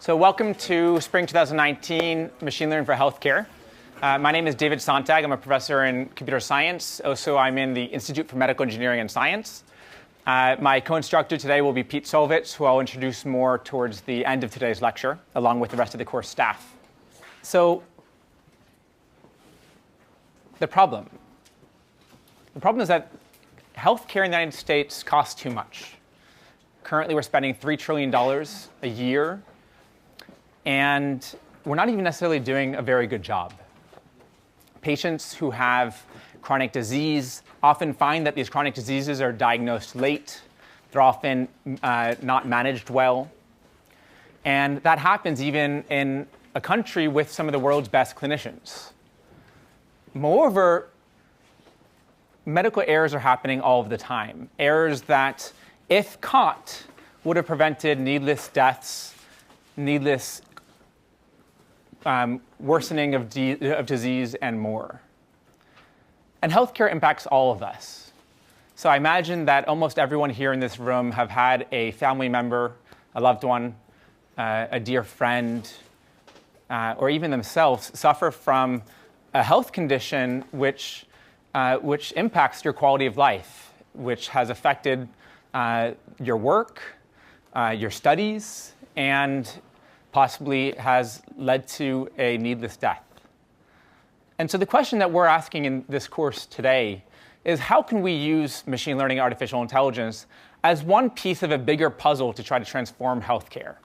So welcome to Spring 2019 Machine Learning for Healthcare. My name is David Sontag. I'm a professor in computer science. Also, I'm in the Institute for Medical Engineering and Science. My co-instructor today will be Pete Solvitz, who I'll introduce more towards the end of today's lecture, along with the rest of the course staff. So the problem is that healthcare in the United States costs too much. Currently, we're spending $3 trillion a year, and we're not even necessarily doing a very good job. Patients who have chronic disease often find that these chronic diseases are diagnosed late. They're often not managed well. And that happens even in a country with some of the world's best clinicians. Moreover, medical errors are happening all of the time. Errors that, if caught, would have prevented needless deaths, needless worsening of disease, and more. And healthcare impacts all of us. So I imagine that almost everyone here in this room have had a family member, a loved one, a dear friend, or even themselves suffer from a health condition which impacts your quality of life, which has affected your work, your studies, and possibly has led to a needless death. And so the question that we're asking in this course today is, how can we use machine learning and artificial intelligence as one piece of a bigger puzzle to try to transform healthcare?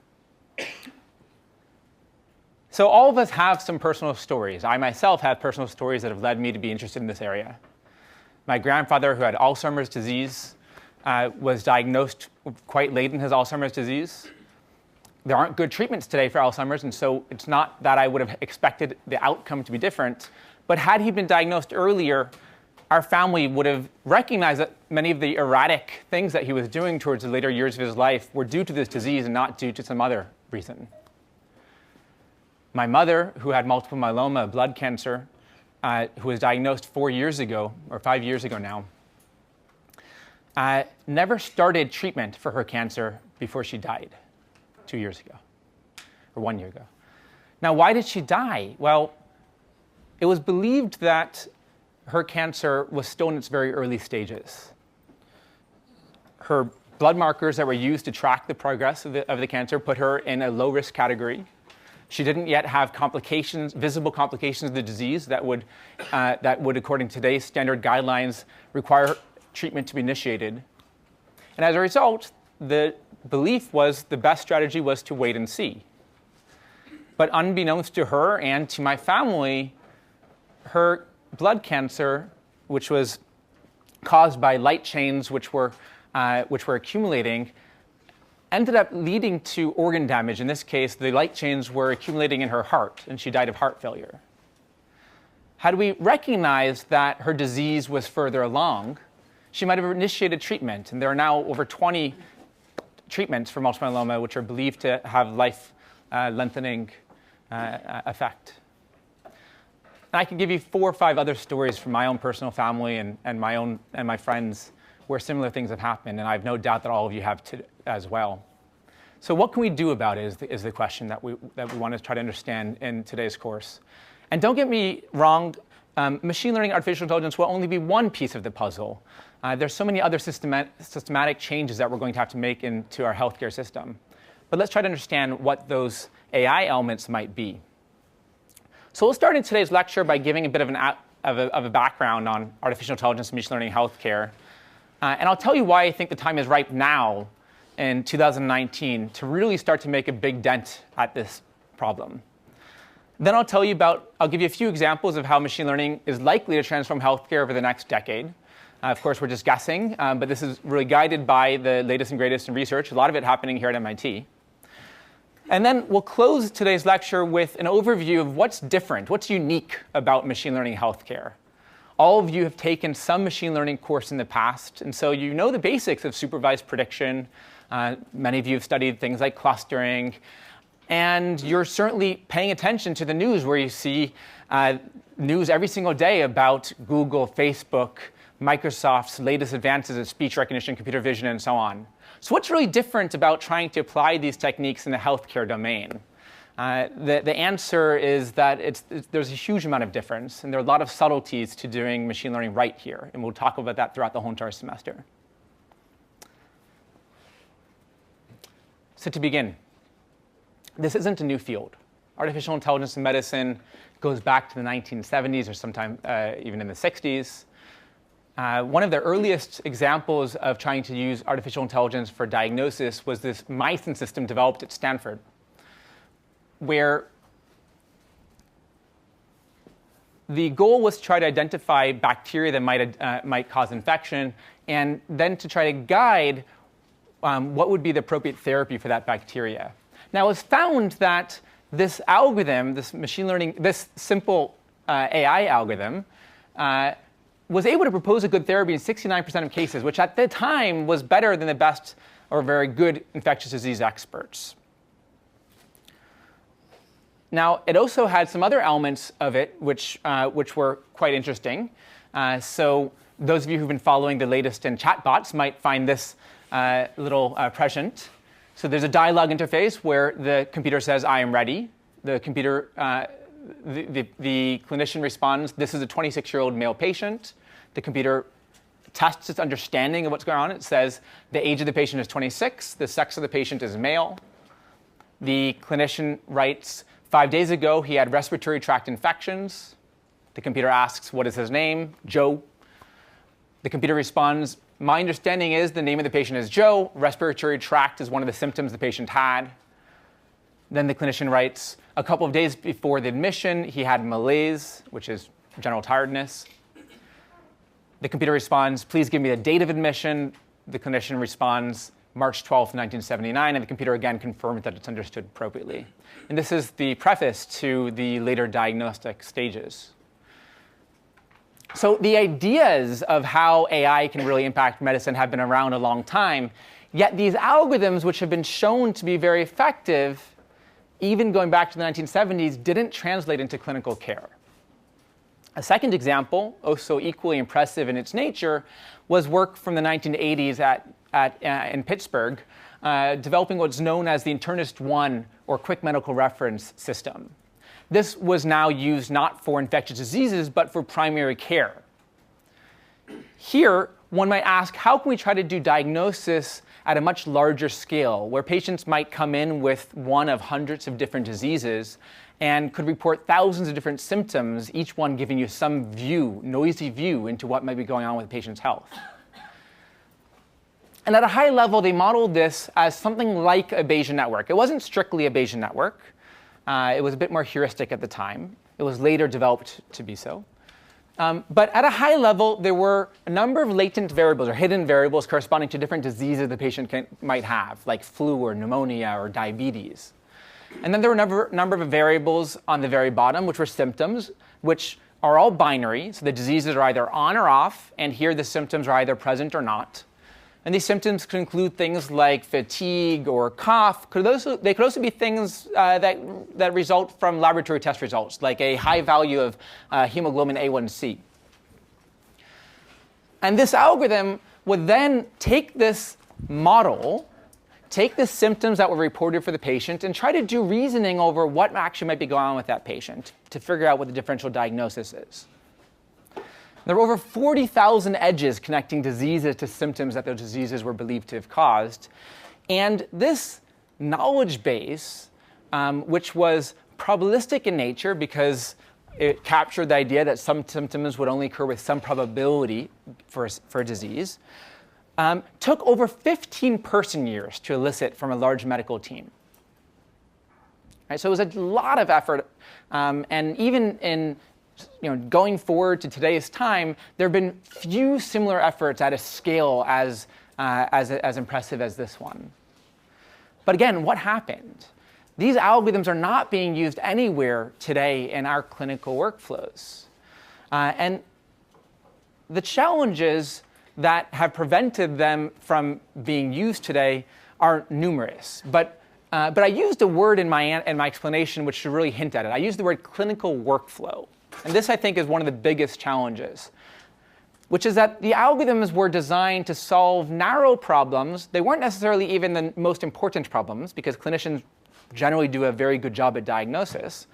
So all of us have some personal stories. I myself have personal stories that have led me to be interested in this area. My grandfather, who had Alzheimer's disease, was diagnosed quite late in his Alzheimer's disease. There aren't good treatments today for Alzheimer's, and so it's not that I would have expected the outcome to be different. But had he been diagnosed earlier, our family would have recognized that many of the erratic things that he was doing towards the later years of his life were due to this disease and not due to some other reason. My mother, who had multiple myeloma, blood cancer, who was diagnosed 4 years ago, or 5 years ago now, never started treatment for her cancer before she died 2 years ago, or 1 year ago. Now, why did she die? Well, it was believed that her cancer was still in its very early stages. Her blood markers that were used to track the progress of the cancer put her in a low-risk category. She didn't yet have complications, visible complications of the disease that would, according to today's standard guidelines, require treatment to be initiated. And as a result, the belief was the best strategy was to wait and see. But unbeknownst to her and to my family, her blood cancer, which was caused by light chains which were accumulating, ended up leading to organ damage. In this case, the light chains were accumulating in her heart, and she died of heart failure. Had we recognized that her disease was further along, she might have initiated treatment, and there are now over 20 treatments for multiple myeloma which are believed to have life-lengthening effect. And I can give you 4 or 5 other stories from my own personal family and my friends where similar things have happened, and I have no doubt that all of you have as well. So what can we do about it is the question that we want to try to understand in today's course. And don't get me wrong, machine learning, artificial intelligence will only be one piece of the puzzle. There's so many other systematic changes that we're going to have to make into our healthcare system. But let's try to understand what those AI elements might be. So we'll start in today's lecture by giving a bit of a background on artificial intelligence and machine learning in healthcare. And I'll tell you why I think the time is ripe now in 2019 to really start to make a big dent at this problem. Then I'll give you a few examples of how machine learning is likely to transform healthcare over the next decade. Of course, we're just guessing, but this is really guided by the latest and greatest in research, a lot of it happening here at MIT. And then we'll close today's lecture with an overview of what's different, what's unique about machine learning in healthcare. All of you have taken some machine learning course in the past, and so you know the basics of supervised prediction. Many of you have studied things like clustering, and you're certainly paying attention to the news where you see news every single day about Google, Facebook, Microsoft's latest advances in speech recognition, computer vision, and so on. So what's really different about trying to apply these techniques in the healthcare domain? The answer is that there's a huge amount of difference, and there are a lot of subtleties to doing machine learning right here, and we'll talk about that throughout the whole entire semester. So to begin, this isn't a new field. Artificial intelligence in medicine goes back to the 1970s or sometime even in the 60s. One of the earliest examples of trying to use artificial intelligence for diagnosis was this Mycin system developed at Stanford, where the goal was to try to identify bacteria that might cause infection, and then to try to guide what would be the appropriate therapy for that bacteria. Now, it was found that this algorithm, this machine learning, this simple AI algorithm, was able to propose a good therapy in 69% of cases, which at the time was better than the best or very good infectious disease experts. Now, it also had some other elements of it which were quite interesting. So those of you who've been following the latest in chatbots might find this little present. So there's a dialogue interface where the computer says, "I am ready." The computer, the clinician responds, "This is a 26-year-old male patient." The computer tests its understanding of what's going on. It says the age of the patient is 26. The sex of the patient is male. The clinician writes, 5 days ago, he had respiratory tract infections. The computer asks, what is his name? Joe. The computer responds, my understanding is the name of the patient is Joe. Respiratory tract is one of the symptoms the patient had. Then the clinician writes, a couple of days before the admission, he had malaise, which is general tiredness. The computer responds, please give me the date of admission. The clinician responds, March 12th, 1979, and the computer again confirms that it's understood appropriately. And this is the preface to the later diagnostic stages. So the ideas of how AI can really impact medicine have been around a long time, yet these algorithms, which have been shown to be very effective, even going back to the 1970s, didn't translate into clinical care. A second example, also equally impressive in its nature, was work from the 1980s in Pittsburgh, developing what's known as the Internist 1, or Quick Medical Reference System. This was now used not for infectious diseases, but for primary care. Here, one might ask, how can we try to do diagnosis at a much larger scale, where patients might come in with one of hundreds of different diseases and could report thousands of different symptoms, each one giving you some view, noisy view into what might be going on with the patient's health. And at a high level, they modeled this as something like a Bayesian network. It wasn't strictly a Bayesian network. It was a bit more heuristic at the time. It was later developed to be so. But at a high level, there were a number of latent variables or hidden variables corresponding to different diseases the patient might have, like flu or pneumonia or diabetes. And then there were a number of variables on the very bottom, which were symptoms, which are all binary. So the diseases are either on or off, and here the symptoms are either present or not. And these symptoms could include things like fatigue or cough. They could also be things that result from laboratory test results, like a high value of hemoglobin A1C. And this algorithm would then take this model, take the symptoms that were reported for the patient, and try to do reasoning over what actually might be going on with that patient to figure out what the differential diagnosis is. There were over 40,000 edges connecting diseases to symptoms that those diseases were believed to have caused. And this knowledge base, which was probabilistic in nature because it captured the idea that some symptoms would only occur with some probability for a disease, took over 15 person years to elicit from a large medical team. Right, so it was a lot of effort, and even in going forward to today's time, there have been few similar efforts at a scale as impressive as this one. But again, what happened? These algorithms are not being used anywhere today in our clinical workflows. And the challenges that have prevented them from being used today are numerous. But I used a word in my explanation which should really hint at it. I used the word clinical workflow. And this, I think, is one of the biggest challenges. which is that the algorithms were designed to solve narrow problems. They weren't necessarily even the most important problems, because clinicians generally do a very good job at diagnosis.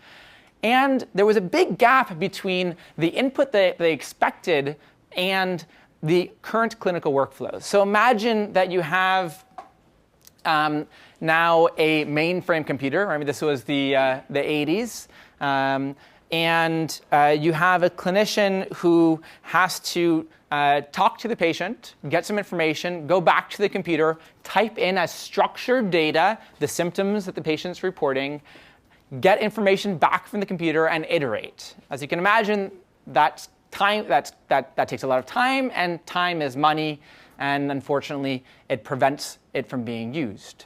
And there was a big gap between the input that they expected and the current clinical workflows. So imagine that you have now a mainframe computer. Remember, this was the 80s. And you have a clinician who has to talk to the patient, get some information, go back to the computer, type in as structured data the symptoms that the patient's reporting, get information back from the computer, and iterate. As you can imagine, that takes a lot of time, and time is money, and unfortunately, it prevents it from being used.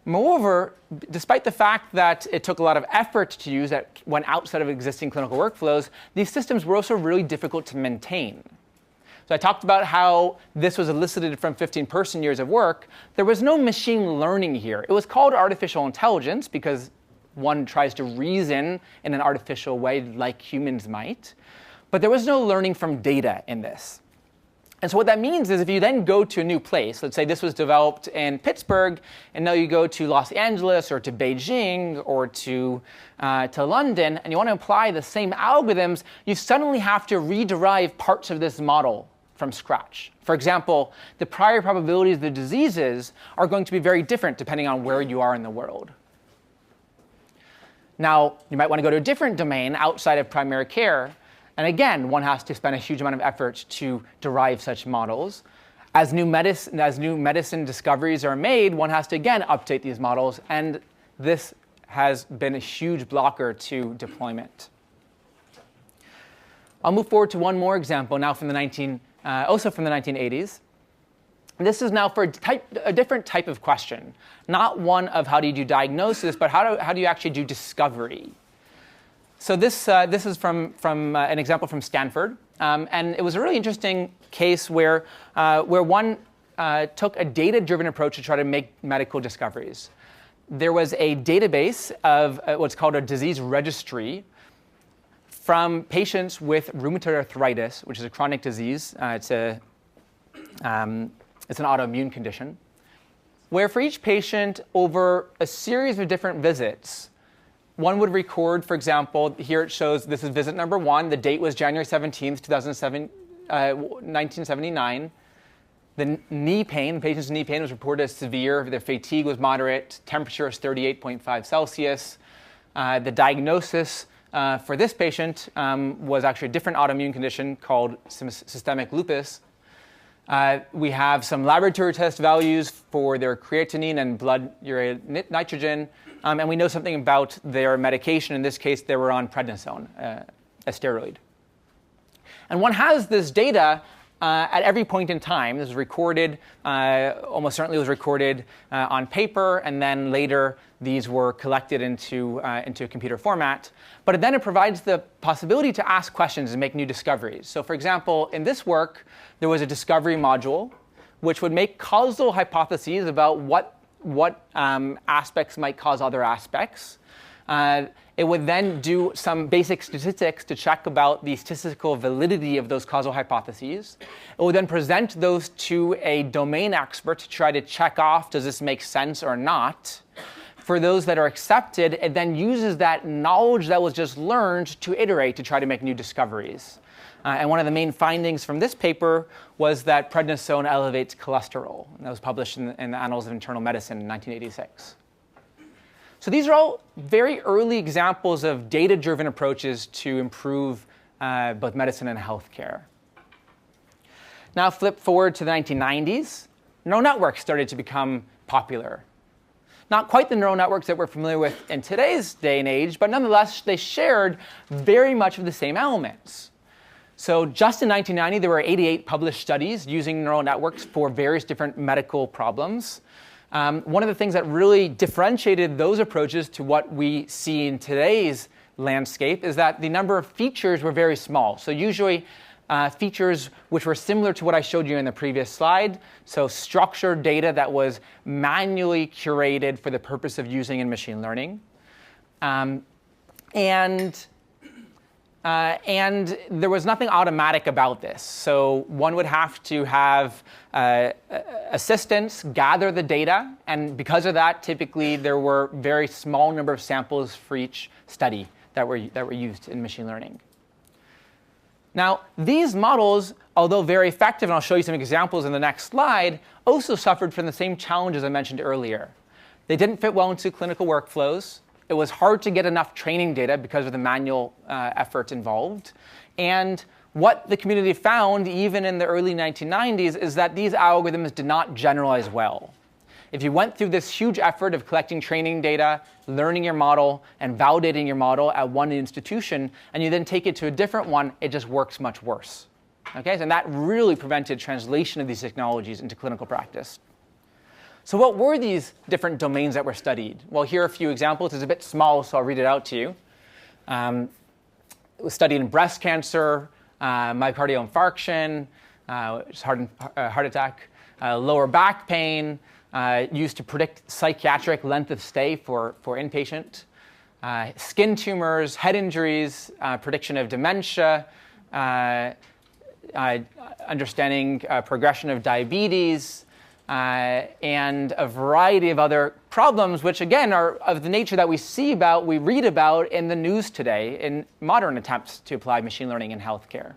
Moreover, despite the fact that it took a lot of effort to use that went outside of existing clinical workflows, these systems were also really difficult to maintain. So I talked about how this was elicited from 15 person years of work. There was no machine learning here. It was called artificial intelligence because one tries to reason in an artificial way like humans might. But there was no learning from data in this. And so what that means is if you then go to a new place, let's say this was developed in Pittsburgh, and now you go to Los Angeles or to Beijing or to London, and you want to apply the same algorithms, you suddenly have to rederive parts of this model from scratch. For example, the prior probabilities of the diseases are going to be very different depending on where you are in the world. Now, you might want to go to a different domain outside of primary care. And again, one has to spend a huge amount of effort to derive such models. As new medicine discoveries are made, one has to again update these models, and this has been a huge blocker to deployment. I'll move forward to one more example now from also from the 1980s. This is now for a different type of question, not one of how do you do diagnosis, but how do you actually do discovery. So this is from an example from Stanford, and it was a really interesting case where one took a data-driven approach to try to make medical discoveries. There was a database of what's called a disease registry from patients with rheumatoid arthritis, which is a chronic disease. It's an autoimmune condition, where for each patient over a series of different visits, one would record, for example, here it shows this is visit number 1. The date was January 17th, 1979. The knee pain, the patient's knee pain was reported as severe. Their fatigue was moderate. Temperature was 38.5 Celsius. The diagnosis for this patient was actually a different autoimmune condition called systemic lupus. We have some laboratory test values for their creatinine and blood urea nitrogen. And we know something about their medication. In this case, they were on prednisone, a steroid. And one has this data at every point in time. This is recorded, almost certainly was recorded on paper, and then later these were collected into a computer format. But then it provides the possibility to ask questions and make new discoveries. So for example, in this work, there was a discovery module which would make causal hypotheses about what aspects might cause other aspects. It would then do some basic statistics to check about the statistical validity of those causal hypotheses. It would then present those to a domain expert to try to check off, does this make sense or not? For those that are accepted, it then uses that knowledge that was just learned to iterate to try to make new discoveries. And one of the main findings from this paper was that prednisone elevates cholesterol. And that was published in the Annals of Internal Medicine in 1986. So these are all very early examples of data-driven approaches to improve both medicine and healthcare. Now flip forward to the 1990s. Neural networks started to become popular. Not quite the neural networks that we're familiar with in today's day and age, but nonetheless, they shared very much of the same elements. So just in 1990, there were 88 published studies using neural networks for various different medical problems. One of the things that really differentiated those approaches to what we see in today's landscape is that the number of features were very small. So usually features which were similar to what I showed you in the previous slide. So structured data that was manually curated for the purpose of using in machine learning. And there was nothing automatic about this. So one would have to have assistants gather the data. And because of that, typically there were very small number of samples for each study that were used in machine learning. Now, these models, although very effective, and I'll show you some examples in the next slide, also suffered from the same challenges I mentioned earlier. They didn't fit well into clinical workflows. It was hard to get enough training data because of the manual effort involved. And what the community found, even in the early 1990s, is that these algorithms did not generalize well. If you went through this huge effort of collecting training data, learning your model, and validating your model at one institution, and you then take it to a different one, it just works much worse. Okay? And that really prevented translation of these technologies into clinical practice. So what were these different domains that were studied? Well, here are a few examples. It's a bit small, so I'll read it out to you. It was studied in breast cancer, myocardial infarction, which is heart attack, lower back pain, used to predict psychiatric length of stay for inpatient, skin tumors, head injuries, prediction of dementia, understanding progression of diabetes, and a variety of other problems, which again are of the nature that we read about in the news today in modern attempts to apply machine learning in healthcare.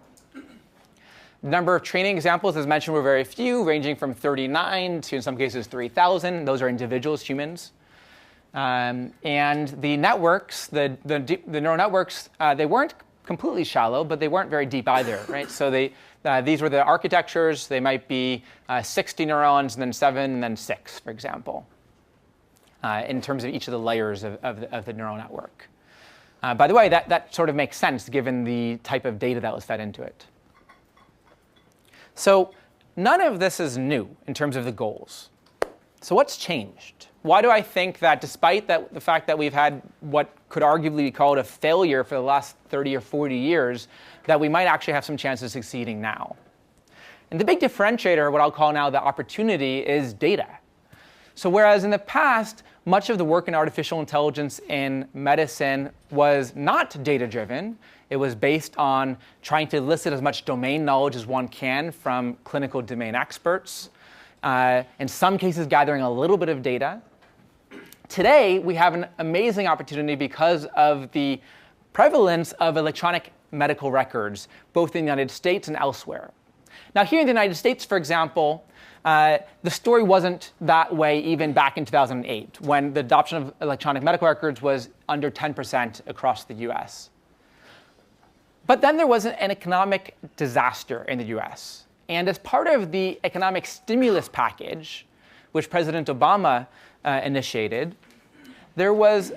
The number of training examples, as mentioned, were very few, ranging from 39 to, in some cases, 3,000. Those are individuals, humans. And the networks, the neural networks, they weren't completely shallow, but they weren't very deep either, right? So these were the architectures. They might be 60 neurons, and then 7, and then 6, for example, in terms of each of the layers of the neural network. By the way, that sort of makes sense given the type of data that was fed into it. So none of this is new in terms of the goals. So what's changed? Why do I think that despite the fact that we've had what could arguably be called a failure for the last 30 or 40 years, that we might actually have some chance of succeeding now? And the big differentiator, what I'll call now the opportunity, is data. So whereas in the past, much of the work in artificial intelligence in medicine was not data-driven, it was based on trying to elicit as much domain knowledge as one can from clinical domain experts, in some cases gathering a little bit of data. Today, we have an amazing opportunity because of the prevalence of electronic medical records, both in the United States and elsewhere. Now, here in the United States, for example, the story wasn't that way even back in 2008, when the adoption of electronic medical records was under 10% across the US. But then there was an economic disaster in the US. And as part of the economic stimulus package, which President Obama initiated, there was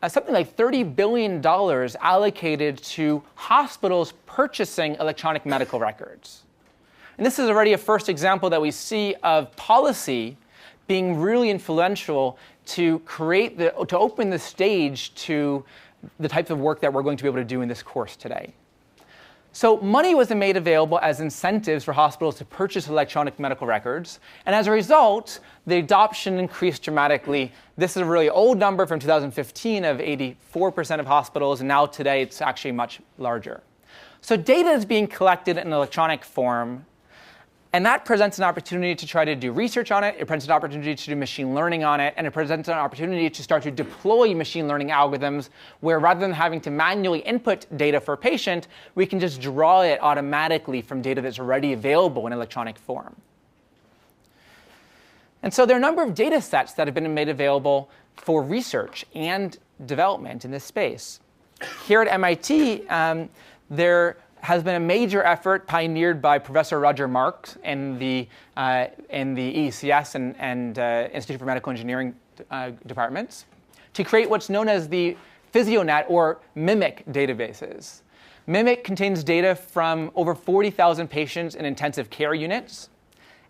something like $30 billion allocated to hospitals purchasing electronic medical records. And this is already a first example that we see of policy being really influential to open the stage to the types of work that we're going to be able to do in this course today. So money was made available as incentives for hospitals to purchase electronic medical records. And as a result, the adoption increased dramatically. This is a really old number from 2015 of 84% of hospitals. And now today, it's actually much larger. So data is being collected in electronic form. And that presents an opportunity to try to do research on it. It presents an opportunity to do machine learning on it. And it presents an opportunity to start to deploy machine learning algorithms where rather than having to manually input data for a patient, we can just draw it automatically from data that's already available in electronic form. And so there are a number of data sets that have been made available for research and development in this space. Here at MIT, there has been a major effort pioneered by Professor Roger Marks in the EECS and Institute for Medical Engineering departments to create what's known as the PhysioNet or MIMIC databases. MIMIC contains data from over 40,000 patients in intensive care units,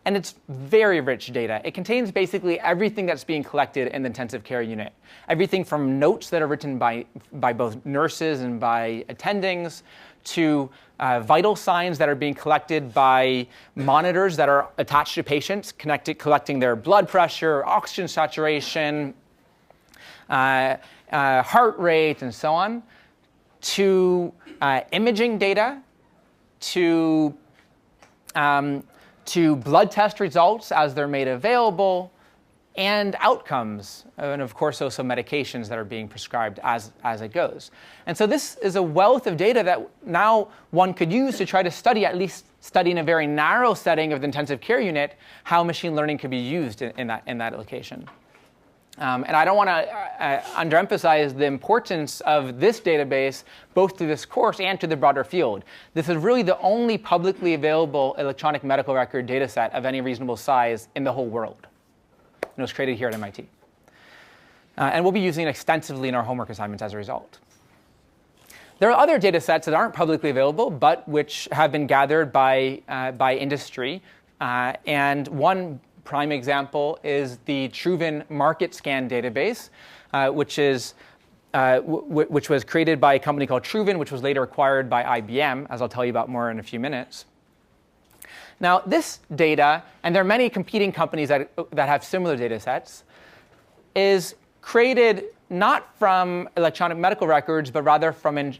and it's very rich data. It contains basically everything that's being collected in the intensive care unit. Everything from notes that are written by both nurses and by attendings, to vital signs that are being collected by monitors that are attached to patients, collecting their blood pressure, oxygen saturation, heart rate, and so on, to imaging data to blood test results as they're made available, and outcomes, and of course also medications that are being prescribed as it goes. And so this is a wealth of data that now one could use to try to study, at least study in a very narrow setting of the intensive care unit, how machine learning could be used in that location. And I don't want to underemphasize the importance of this database, both to this course and to the broader field. This is really the only publicly available electronic medical record data set of any reasonable size in the whole world. And it was created here at MIT. And we'll be using it extensively in our homework assignments as a result. There are other data sets that aren't publicly available, but which have been gathered by industry. And one prime example is the Truven Market Scan database, which was created by a company called Truven, which was later acquired by IBM, as I'll tell you about more in a few minutes. Now, this data, and there are many competing companies that have similar data sets, is created not from electronic medical records, but rather from,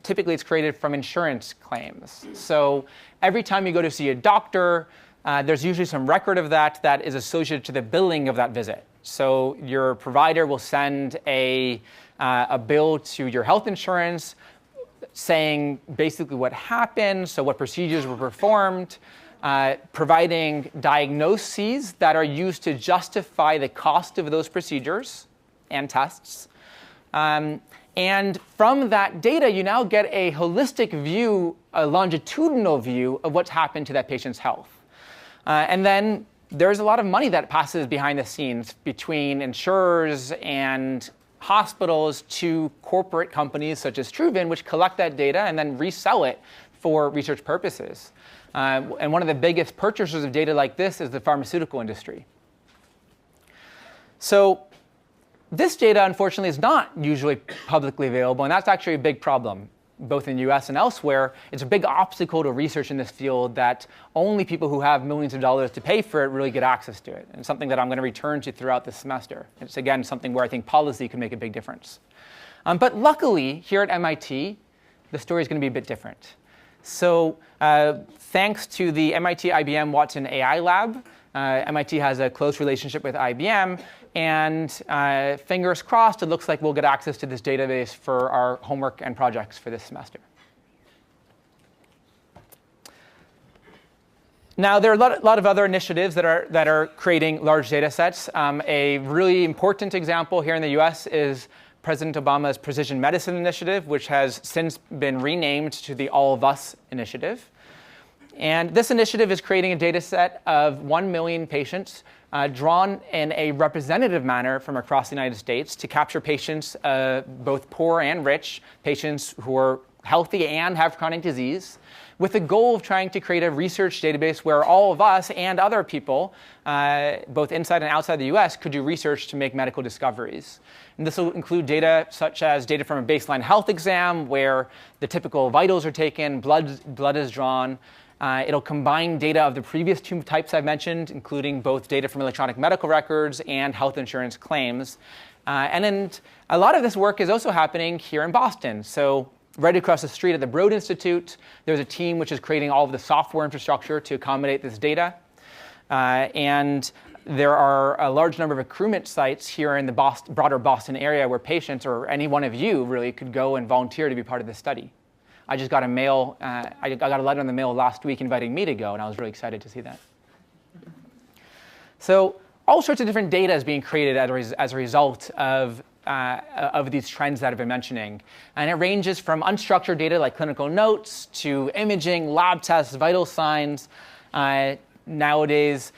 typically it's created from insurance claims. So every time you go to see a doctor, there's usually some record of that is associated to the billing of that visit. So your provider will send a bill to your health insurance saying basically what happened, so what procedures were performed, providing diagnoses that are used to justify the cost of those procedures and tests. And from that data, you now get a holistic view, a longitudinal view of what's happened to that patient's health. And then there's a lot of money that passes behind the scenes between insurers and hospitals to corporate companies such as Truven, which collect that data and then resell it for research purposes. And one of the biggest purchasers of data like this is the pharmaceutical industry. So this data, unfortunately, is not usually publicly available, and that's actually a big problem, both in the US and elsewhere. It's a big obstacle to research in this field that only people who have millions of dollars to pay for it really get access to it, and something that I'm going to return to throughout this semester. It's, again, something where I think policy can make a big difference. But luckily, here at MIT, the story is going to be a bit different. So thanks to the MIT IBM Watson AI Lab, MIT has a close relationship with IBM, and fingers crossed, it looks like we'll get access to this database for our homework and projects for this semester. Now, there are a lot of other initiatives that are creating large data sets. A really important example here in the US is President Obama's Precision Medicine Initiative, which has since been renamed to the All of Us Initiative. And this initiative is creating a data set of 1 million patients drawn in a representative manner from across the United States to capture patients, both poor and rich, patients who are healthy and have chronic disease, with the goal of trying to create a research database where all of us and other people, both inside and outside the US, could do research to make medical discoveries. And this will include data such as data from a baseline health exam where the typical vitals are taken, blood is drawn. It'll combine data of the previous two types I've mentioned, including both data from electronic medical records and health insurance claims. And then a lot of this work is also happening here in Boston. So right across the street at the Broad Institute, there's a team which is creating all of the software infrastructure to accommodate this data. And there are a large number of accruement sites here in the broader Boston area where patients, or any one of you really, could go and volunteer to be part of this study. I just got a mail, I got a letter in the mail last week inviting me to go, and I was really excited to see that. So all sorts of different data is being created as a result of these trends that I've been mentioning. And it ranges from unstructured data like clinical notes to imaging, lab tests, vital signs. Nowadays,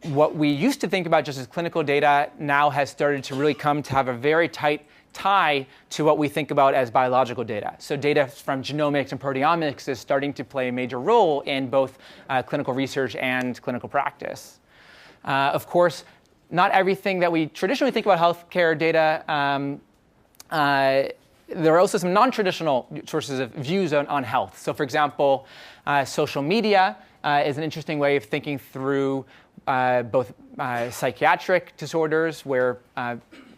what we used to think about just as clinical data now has started to really come to have a very tight tie to what we think about as biological data. So data from genomics and proteomics is starting to play a major role in both clinical research and clinical practice. Of course, not everything that we traditionally think about healthcare data, there are also some non-traditional sources of views on health. So for example, social media is an interesting way of thinking through both psychiatric disorders where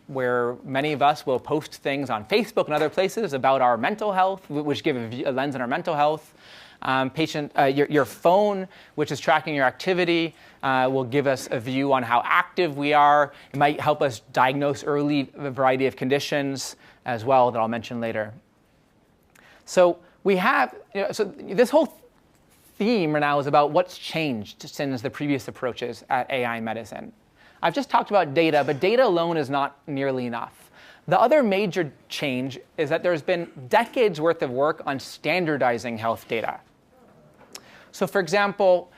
where many of us will post things on Facebook and other places about our mental health, which give a lens on our mental health. Your phone, which is tracking your activity, will give us a view on how active we are. It might help us diagnose early a variety of conditions as well that I'll mention later. So we have, so this whole theme right now is about what's changed since the previous approaches at AI medicine. I've just talked about data, but data alone is not nearly enough. The other major change is that there's been decades worth of work on standardizing health data. So for example,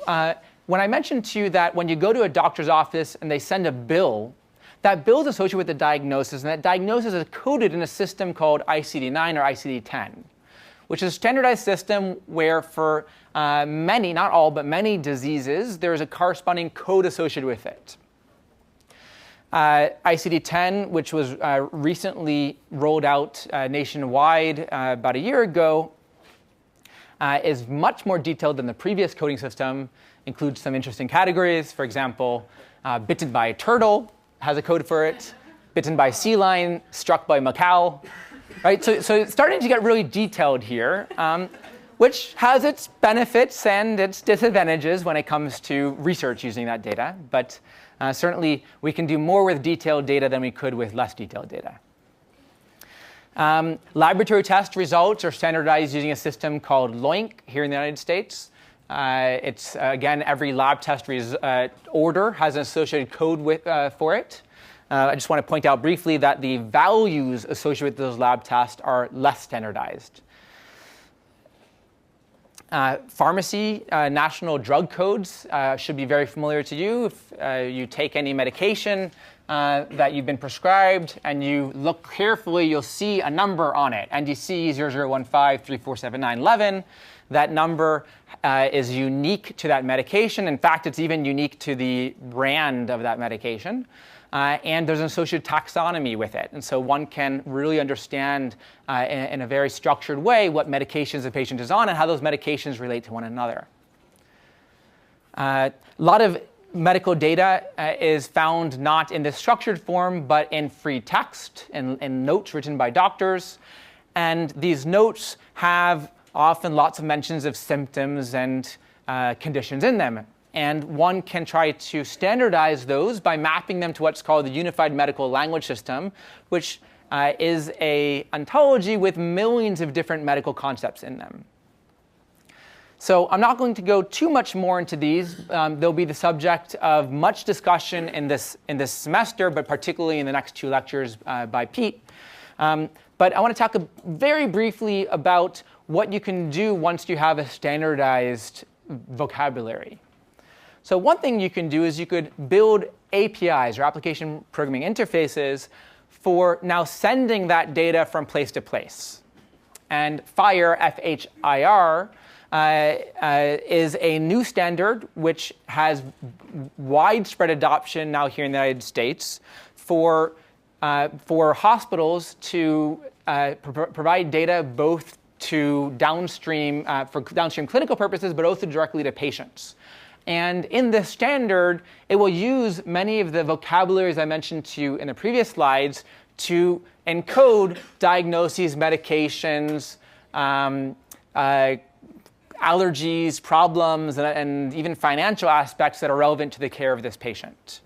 when I mentioned to you that when you go to a doctor's office and they send a bill, that bill is associated with the diagnosis, and that diagnosis is coded in a system called ICD-9 or ICD-10, which is a standardized system where for many, not all, but many diseases, there is a corresponding code associated with it. ICD-10, which was recently rolled out nationwide about a year ago, is much more detailed than the previous coding system, includes some interesting categories. For example, bitten by a turtle has a code for it, bitten by a sea lion, struck by a macaw. Right? So it's starting to get really detailed here, which has its benefits and its disadvantages when it comes to research using that data. But certainly, we can do more with detailed data than we could with less detailed data. Laboratory test results are standardized using a system called LOINC here in the United States. It's, again, every lab test order has an associated code for it. I just want to point out briefly that the values associated with those lab tests are less standardized. Pharmacy national drug codes should be very familiar to you. If you take any medication that you've been prescribed and you look carefully, you'll see a number on it, NDC 0015347911. That number is unique to that medication. In fact, it's even unique to the brand of that medication. And there's an associated taxonomy with it. And so one can really understand in a very structured way what medications the patient is on and how those medications relate to one another. A lot of medical data is found not in this structured form, but in free text and notes written by doctors. And these notes have often lots of mentions of symptoms and conditions in them. And one can try to standardize those by mapping them to what's called the Unified Medical Language System, which is an ontology with millions of different medical concepts in them. So I'm not going to go too much more into these. They'll be the subject of much discussion in this semester, but particularly in the next two lectures by Pete. But I want to talk very briefly about what you can do once you have a standardized vocabulary. So one thing you can do is you could build APIs, or application programming interfaces, for now sending that data from place to place. And FHIR, F-H-I-R, is a new standard which has widespread adoption now here in the United States for hospitals to provide data both to downstream, for downstream clinical purposes, but also directly to patients. And in this standard, it will use many of the vocabularies I mentioned to you in the previous slides to encode diagnoses, medications, allergies, problems, and even financial aspects that are relevant to the care of this patient.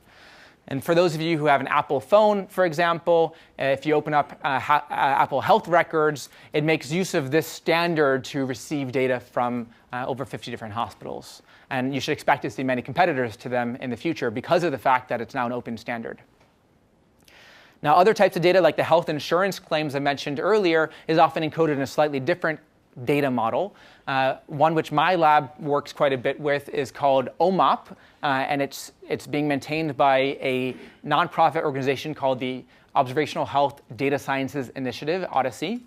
And for those of you who have an Apple phone, for example, if you open up Apple Health Records, it makes use of this standard to receive data from over 50 different hospitals. And you should expect to see many competitors to them in the future because of the fact that it's now an open standard. Now, other types of data, like the health insurance claims I mentioned earlier, is often encoded in a slightly different data model. One which my lab works quite a bit with is called OMOP, and it's being maintained by a nonprofit organization called the Observational Health Data Sciences Initiative, Odyssey.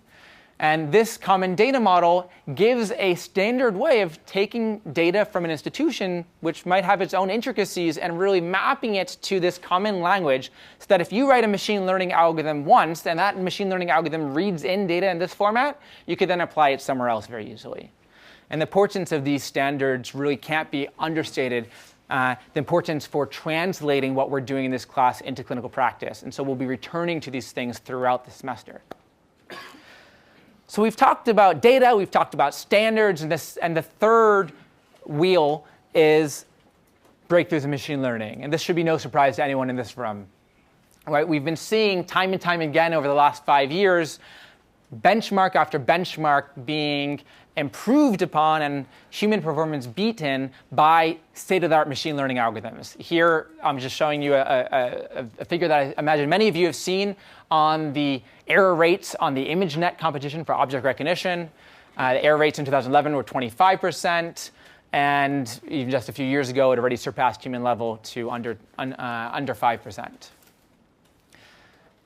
And this common data model gives a standard way of taking data from an institution, which might have its own intricacies, and really mapping it to this common language, so that if you write a machine learning algorithm once, and that machine learning algorithm reads in data in this format, you could then apply it somewhere else very easily. And the importance of these standards really can't be understated the importance for translating what we're doing in this class into clinical practice. And so we'll be returning to these things throughout the semester. So we've talked about data, we've talked about standards, and the third wheel is breakthroughs in machine learning. And this should be no surprise to anyone in this room. Right? We've been seeing time and time again over the last 5 years, benchmark after benchmark being improved upon and human performance beaten by state-of-the-art machine learning algorithms. Here, I'm just showing you a figure that I imagine many of you have seen on the error rates on the ImageNet competition for object recognition. The error rates in 2011 were 25%, and even just a few years ago, it already surpassed human level to under 5%.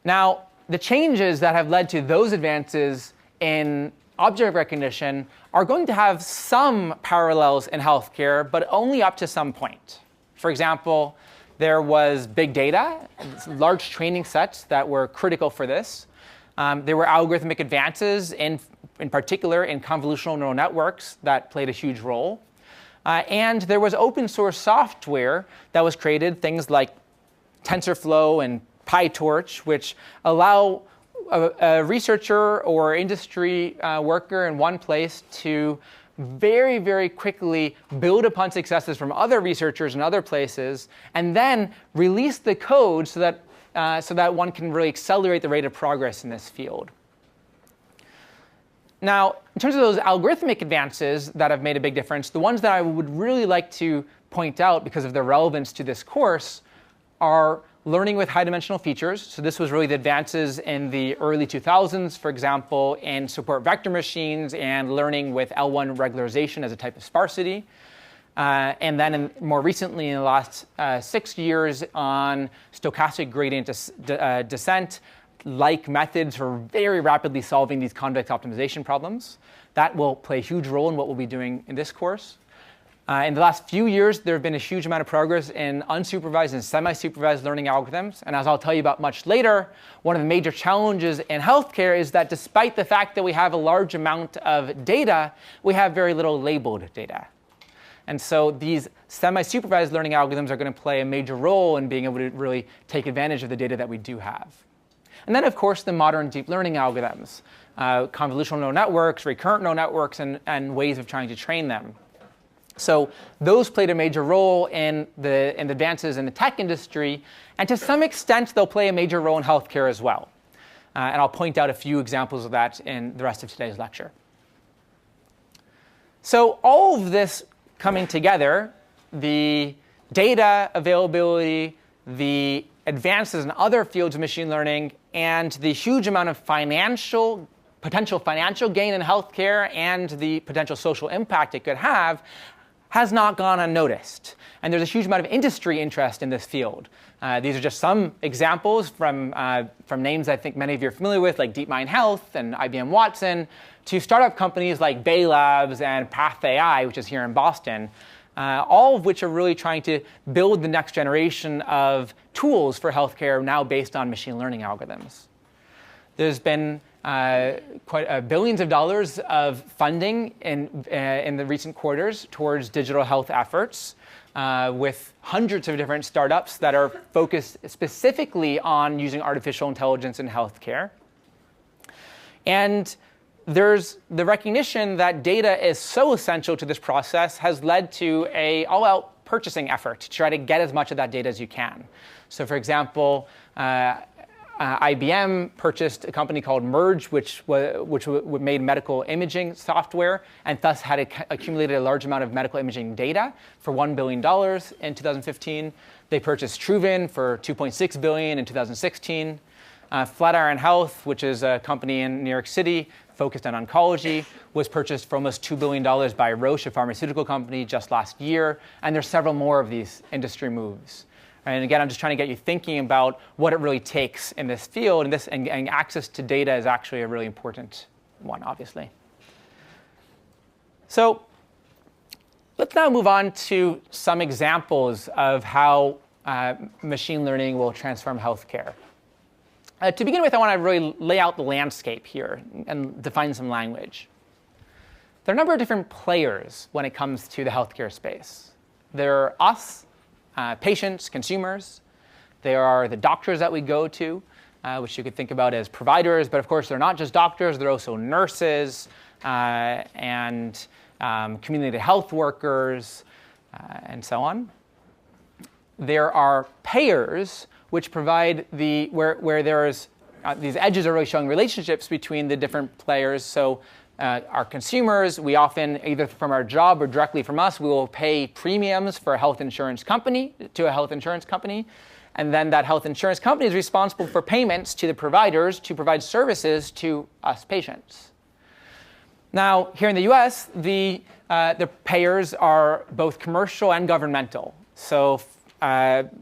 Now, the changes that have led to those advances in object recognition are going to have some parallels in healthcare, but only up to some point. For example, there was big data, large training sets that were critical for this. There were algorithmic advances, in particular in convolutional neural networks, that played a huge role. And there was open source software that was created, things like TensorFlow and PyTorch, which allow a researcher or industry worker in one place to very, very quickly build upon successes from other researchers in other places, and then release the code so that one can really accelerate the rate of progress in this field. Now, in terms of those algorithmic advances that have made a big difference, the ones that I would really like to point out because of their relevance to this course are learning with high-dimensional features. So this was really the advances in the early 2000s, for example, in support vector machines and learning with L1 regularization as a type of sparsity. And then more recently, in the last 6 years, on stochastic gradient descent, like methods for very rapidly solving these convex optimization problems. That will play a huge role in what we'll be doing in this course. In the last few years, there have been a huge amount of progress in unsupervised and semi-supervised learning algorithms. And as I'll tell you about much later, one of the major challenges in healthcare is that despite the fact that we have a large amount of data, we have very little labeled data. And so these semi-supervised learning algorithms are going to play a major role in being able to really take advantage of the data that we do have. And then, of course, the modern deep learning algorithms, convolutional neural networks, recurrent neural networks, and ways of trying to train them. So those played a major role in the advances in the tech industry, and to some extent, they'll play a major role in healthcare as well. And I'll point out a few examples of that in the rest of today's lecture. So all of this coming together, the data availability, the advances in other fields of machine learning, and the huge amount of potential financial gain in healthcare and the potential social impact it could have, has not gone unnoticed. And there's a huge amount of industry interest in this field. These are just some examples from names I think many of you are familiar with, like DeepMind Health and IBM Watson, to startup companies like Bay Labs and PathAI, which is here in Boston, all of which are really trying to build the next generation of tools for healthcare now based on machine learning algorithms. There's been billions of dollars of funding in the recent quarters towards digital health efforts, with hundreds of different startups that are focused specifically on using artificial intelligence in healthcare. And there's the recognition that data is so essential to this process has led to an all-out purchasing effort to try to get as much of that data as you can. So for example, IBM purchased a company called Merge, which made medical imaging software, and thus had accumulated a large amount of medical imaging data for $1 billion in 2015. They purchased Truven for $2.6 billion in 2016. Flatiron Health, which is a company in New York City focused on oncology, was purchased for almost $2 billion by Roche, a pharmaceutical company, just last year. And there's several more of these industry moves. And again, I'm just trying to get you thinking about what it really takes in this field, and access to data is actually a really important one, obviously. So let's now move on to some examples of how machine learning will transform healthcare. To begin with, I want to really lay out the landscape here and define some language. There are a number of different players when it comes to the healthcare space. There are us, patients, consumers. There are the doctors that we go to, which you could think about as providers. But of course, they're not just doctors. They're also nurses and community health workers and so on. There are payers, which provide where there's these edges are really showing relationships between the different players. So our consumers, we often, either from our job or directly from us, we will pay premiums for a health insurance company, to a health insurance company. And then that health insurance company is responsible for payments to the providers to provide services to us patients. Now, here in the US, the payers are both commercial and governmental. So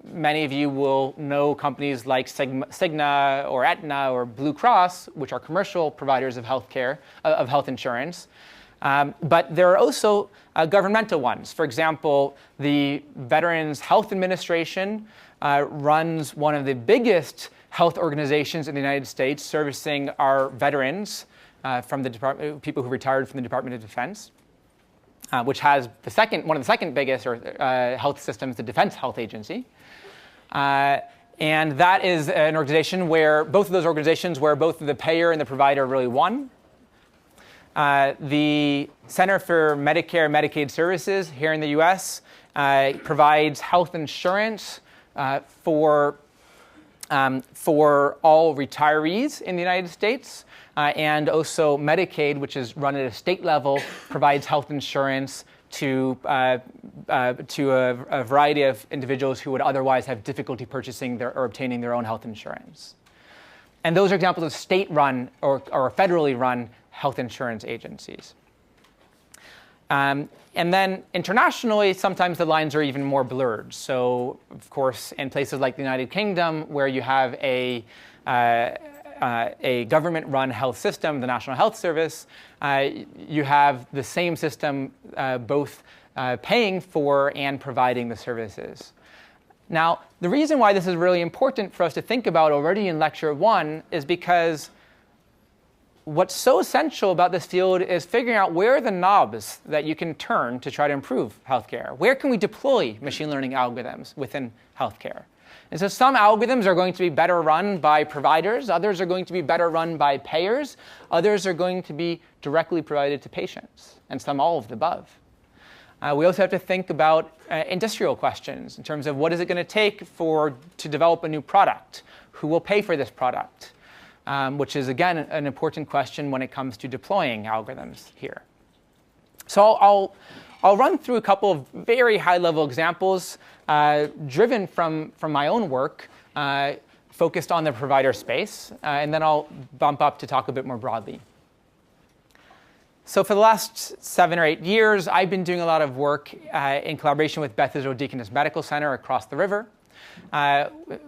many of you will know companies like Cigna or Aetna or Blue Cross, which are commercial providers of healthcare, of health insurance. But there are also governmental ones. For example, the Veterans Health Administration runs one of the biggest health organizations in the United States, servicing our veterans from the people who retired from the Department of Defense. Which has one of the second biggest health systems, the Defense Health Agency. And that is an organization where both of the payer and the provider really won. The Center for Medicare and Medicaid Services here in the US provides health insurance for all retirees in the United States. And also Medicaid, which is run at a state level, provides health insurance to a variety of individuals who would otherwise have difficulty purchasing or obtaining their own health insurance. And those are examples of state-run or federally run health insurance agencies. And then internationally, sometimes the lines are even more blurred. So, of course, in places like the United Kingdom, where you have a government-run health system, the National Health Service, you have the same system both paying for and providing the services. Now, the reason why this is really important for us to think about already in Lecture 1 is because what's so essential about this field is figuring out where are the knobs that you can turn to try to improve healthcare. Where can we deploy machine learning algorithms within healthcare? And so some algorithms are going to be better run by providers, others are going to be better run by payers, others are going to be directly provided to patients, and some all of the above. We also have to think about industrial questions in terms of what is it going to take to develop a new product? Who will pay for this product? Which is, again, an important question when it comes to deploying algorithms here. So I'll run through a couple of very high-level examples driven from my own work, focused on the provider space, and then I'll bump up to talk a bit more broadly. So for the last 7 or 8 years, I've been doing a lot of work in collaboration with Beth Israel Deaconess Medical Center across the river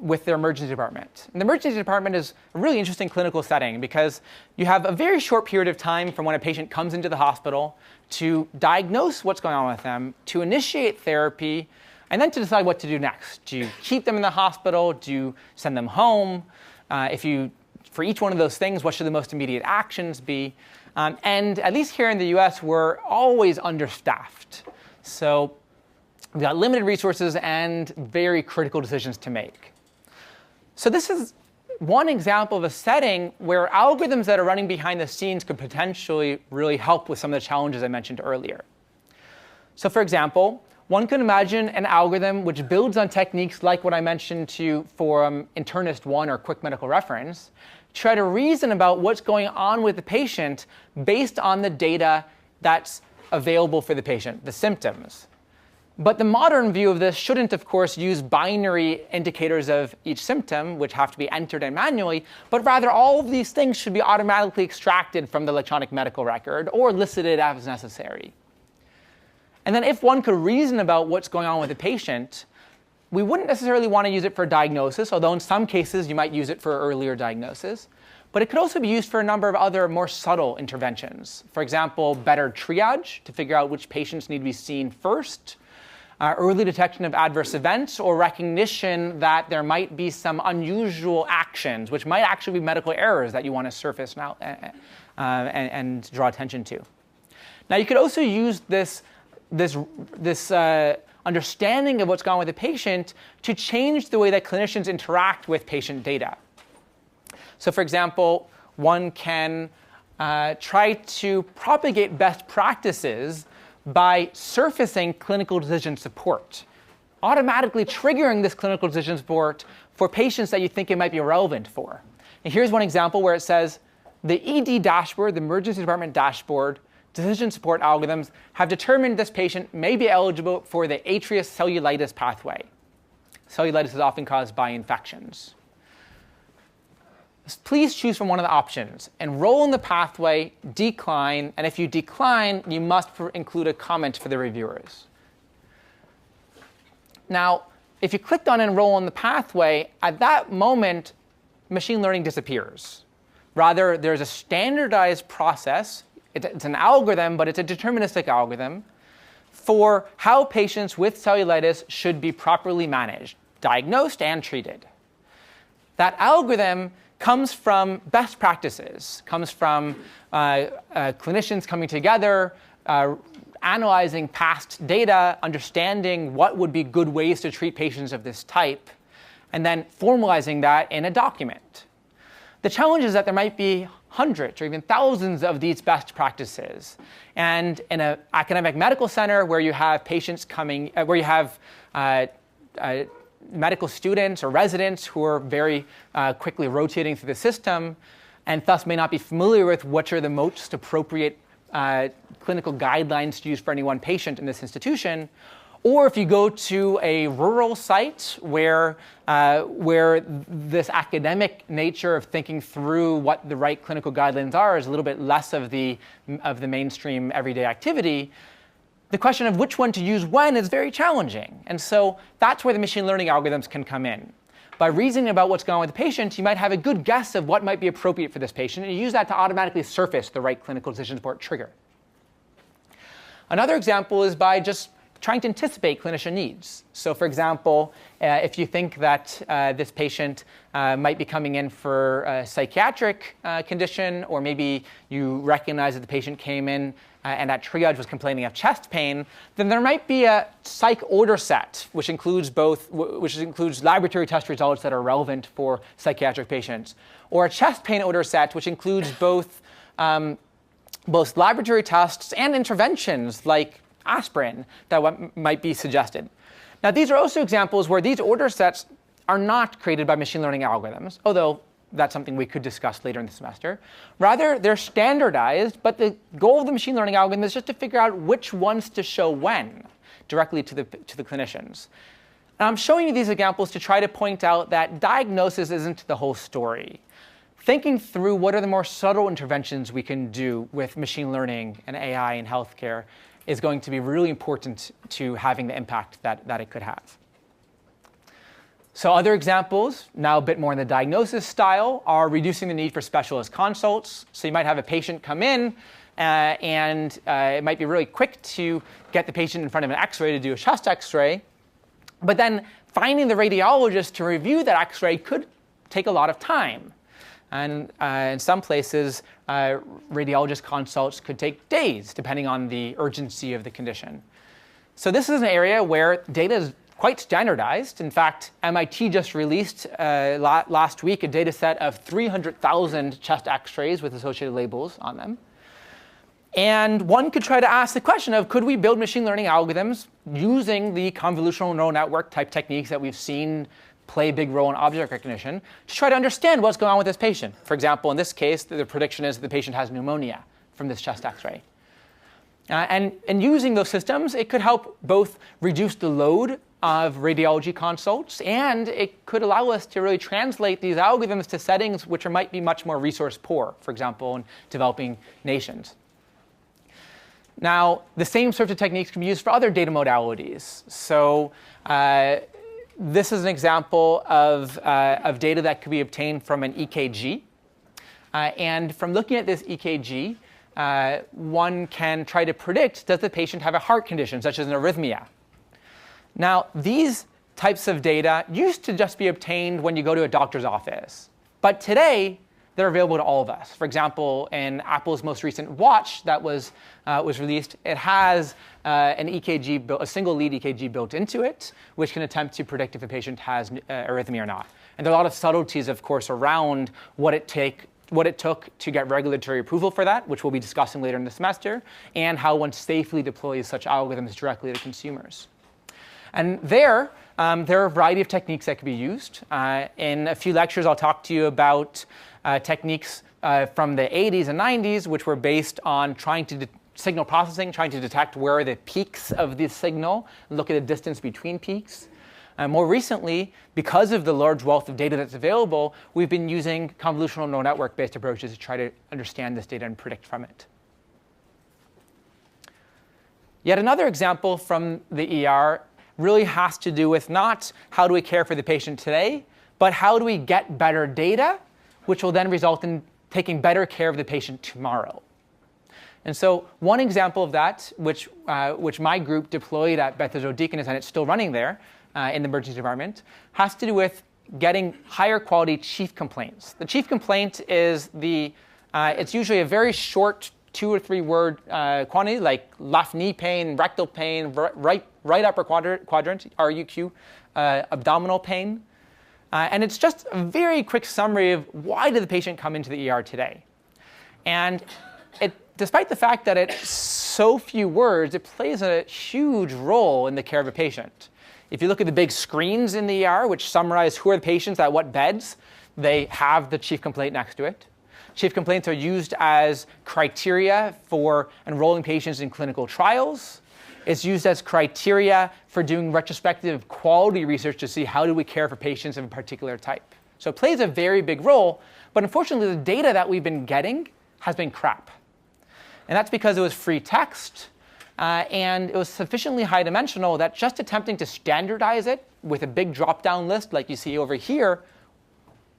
with their emergency department. And the emergency department is a really interesting clinical setting because you have a very short period of time from when a patient comes into the hospital to diagnose what's going on with them, to initiate therapy, and then to decide what to do next. Do you keep them in the hospital? Do you send them home? For each one of those things, what should the most immediate actions be? And at least here in the US, we're always understaffed. So we've got limited resources and very critical decisions to make. So this is one example of a setting where algorithms that are running behind the scenes could potentially really help with some of the challenges I mentioned earlier. So for example, one could imagine an algorithm which builds on techniques like what I mentioned to you for Internist 1 or Quick Medical Reference, try to reason about what's going on with the patient based on the data that's available for the patient, the symptoms. But the modern view of this shouldn't, of course, use binary indicators of each symptom, which have to be entered in manually, but rather all of these things should be automatically extracted from the electronic medical record or elicited as necessary. And then if one could reason about what's going on with the patient, we wouldn't necessarily want to use it for diagnosis, although in some cases you might use it for earlier diagnosis. But it could also be used for a number of other more subtle interventions. For example, better triage to figure out which patients need to be seen first, early detection of adverse events, or recognition that there might be some unusual actions, which might actually be medical errors that you want to surface now and draw attention to. Now, you could also use this understanding of what's going on with the patient to change the way that clinicians interact with patient data. So for example, one can try to propagate best practices by surfacing clinical decision support, automatically triggering this clinical decision support for patients that you think it might be relevant for. And here's one example where it says, the ED dashboard, the emergency department dashboard, decision support algorithms have determined this patient may be eligible for the atrial cellulitis pathway. Cellulitis is often caused by infections. Please choose from one of the options. Enroll in the pathway, decline, and if you decline, you must include a comment for the reviewers. Now, if you clicked on enroll in the pathway, at that moment, machine learning disappears. Rather, there's a standardized process. It's an algorithm, but it's a deterministic algorithm for how patients with cellulitis should be properly managed, diagnosed, and treated. That algorithm comes from best practices, comes from clinicians coming together, analyzing past data, understanding what would be good ways to treat patients of this type, and then formalizing that in a document. The challenge is that there might be hundreds or even thousands of these best practices. And in an academic medical center where you have patients coming, where you have medical students or residents who are very quickly rotating through the system and thus may not be familiar with what are the most appropriate clinical guidelines to use for any one patient in this institution. Or if you go to a rural site where this academic nature of thinking through what the right clinical guidelines are is a little bit less of the mainstream everyday activity, the question of which one to use when is very challenging. And so that's where the machine learning algorithms can come in. By reasoning about what's going on with the patient, you might have a good guess of what might be appropriate for this patient, and you use that to automatically surface the right clinical decision support trigger. Another example is by just trying to anticipate clinician needs. So for example, if you think that this patient might be coming in for a psychiatric condition, or maybe you recognize that the patient came in and at triage was complaining of chest pain, then there might be a psych order set, which includes laboratory test results that are relevant for psychiatric patients, or a chest pain order set, which includes both laboratory tests and interventions like aspirin that might be suggested. Now, these are also examples where these order sets are not created by machine learning algorithms, although that's something we could discuss later in the semester. Rather, they're standardized, but the goal of the machine learning algorithm is just to figure out which ones to show when directly to the clinicians. And I'm showing you these examples to try to point out that diagnosis isn't the whole story. Thinking through what are the more subtle interventions we can do with machine learning and AI in healthcare is going to be really important to having the impact that it could have. So other examples, now a bit more in the diagnosis style, are reducing the need for specialist consults. So you might have a patient come in, and it might be really quick to get the patient in front of an X-ray to do a chest X-ray. But then finding the radiologist to review that X-ray could take a lot of time. And in some places, radiologist consults could take days, depending on the urgency of the condition. So this is an area where data is quite standardized. In fact, MIT just released last week a data set of 300,000 chest X-rays with associated labels on them. And one could try to ask the question of, could we build machine learning algorithms using the convolutional neural network type techniques that we've seen play a big role in object recognition to try to understand what's going on with this patient? For example, in this case, the prediction is that the patient has pneumonia from this chest X-ray. And using those systems, it could help both reduce the load of radiology consults, and it could allow us to really translate these algorithms to settings which might be much more resource poor, for example, in developing nations. Now, the same sorts of techniques can be used for other data modalities. So this is an example of data that could be obtained from an EKG. And from looking at this EKG, one can try to predict, does the patient have a heart condition, such as an arrhythmia? Now, these types of data used to just be obtained when you go to a doctor's office. But today, that are available to all of us. For example, in Apple's most recent watch that was released, it has an EKG, a single lead EKG built into it, which can attempt to predict if a patient has arrhythmia or not. And there are a lot of subtleties, of course, around what it took to get regulatory approval for that, which we'll be discussing later in the semester, and how one safely deploys such algorithms directly to consumers. And there are a variety of techniques that can be used. In a few lectures, I'll talk to you about techniques from the 80s and 90s, which were based on trying to signal processing, trying to detect where are the peaks of the signal, and look at the distance between peaks. More recently, because of the large wealth of data that's available, we've been using convolutional neural network-based approaches to try to understand this data and predict from it. Yet another example from the ER really has to do with not how do we care for the patient today, but how do we get better data, which will then result in taking better care of the patient tomorrow. And so one example of that, which my group deployed at Bethesda Deaconess, and it's still running there in the emergency department, has to do with getting higher quality chief complaints. The chief complaint is it's usually a very short 2 or 3 word quantity, like left knee pain, rectal pain, right upper quadrant, RUQ, abdominal pain. And it's just a very quick summary of why did the patient come into the ER today. And despite the fact that it's so few words, it plays a huge role in the care of a patient. If you look at the big screens in the ER, which summarize who are the patients at what beds, they have the chief complaint next to it. Chief complaints are used as criteria for enrolling patients in clinical trials. It's used as criteria for doing retrospective quality research to see how do we care for patients of a particular type. So it plays a very big role, but unfortunately the data that we've been getting has been crap. And that's because it was free text, and it was sufficiently high dimensional that just attempting to standardize it with a big drop-down list like you see over here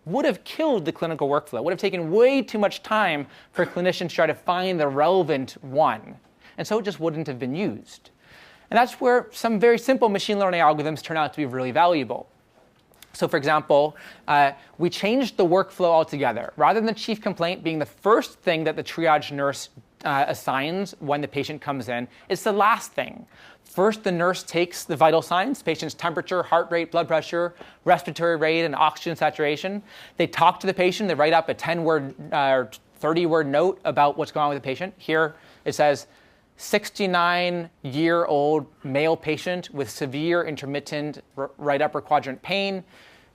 would have killed the clinical workflow. It would have taken way too much time for clinicians to try to find the relevant one. And so it just wouldn't have been used. And that's where some very simple machine learning algorithms turn out to be really valuable. So for example, we changed the workflow altogether. Rather than the chief complaint being the first thing that the triage nurse assigns when the patient comes in, it's the last thing. First, the nurse takes the vital signs, patient's temperature, heart rate, blood pressure, respiratory rate, and oxygen saturation. They talk to the patient. They write up a 10-word or 30-word note about what's going on with the patient. Here it says, 69-year-old male patient with severe intermittent right upper quadrant pain,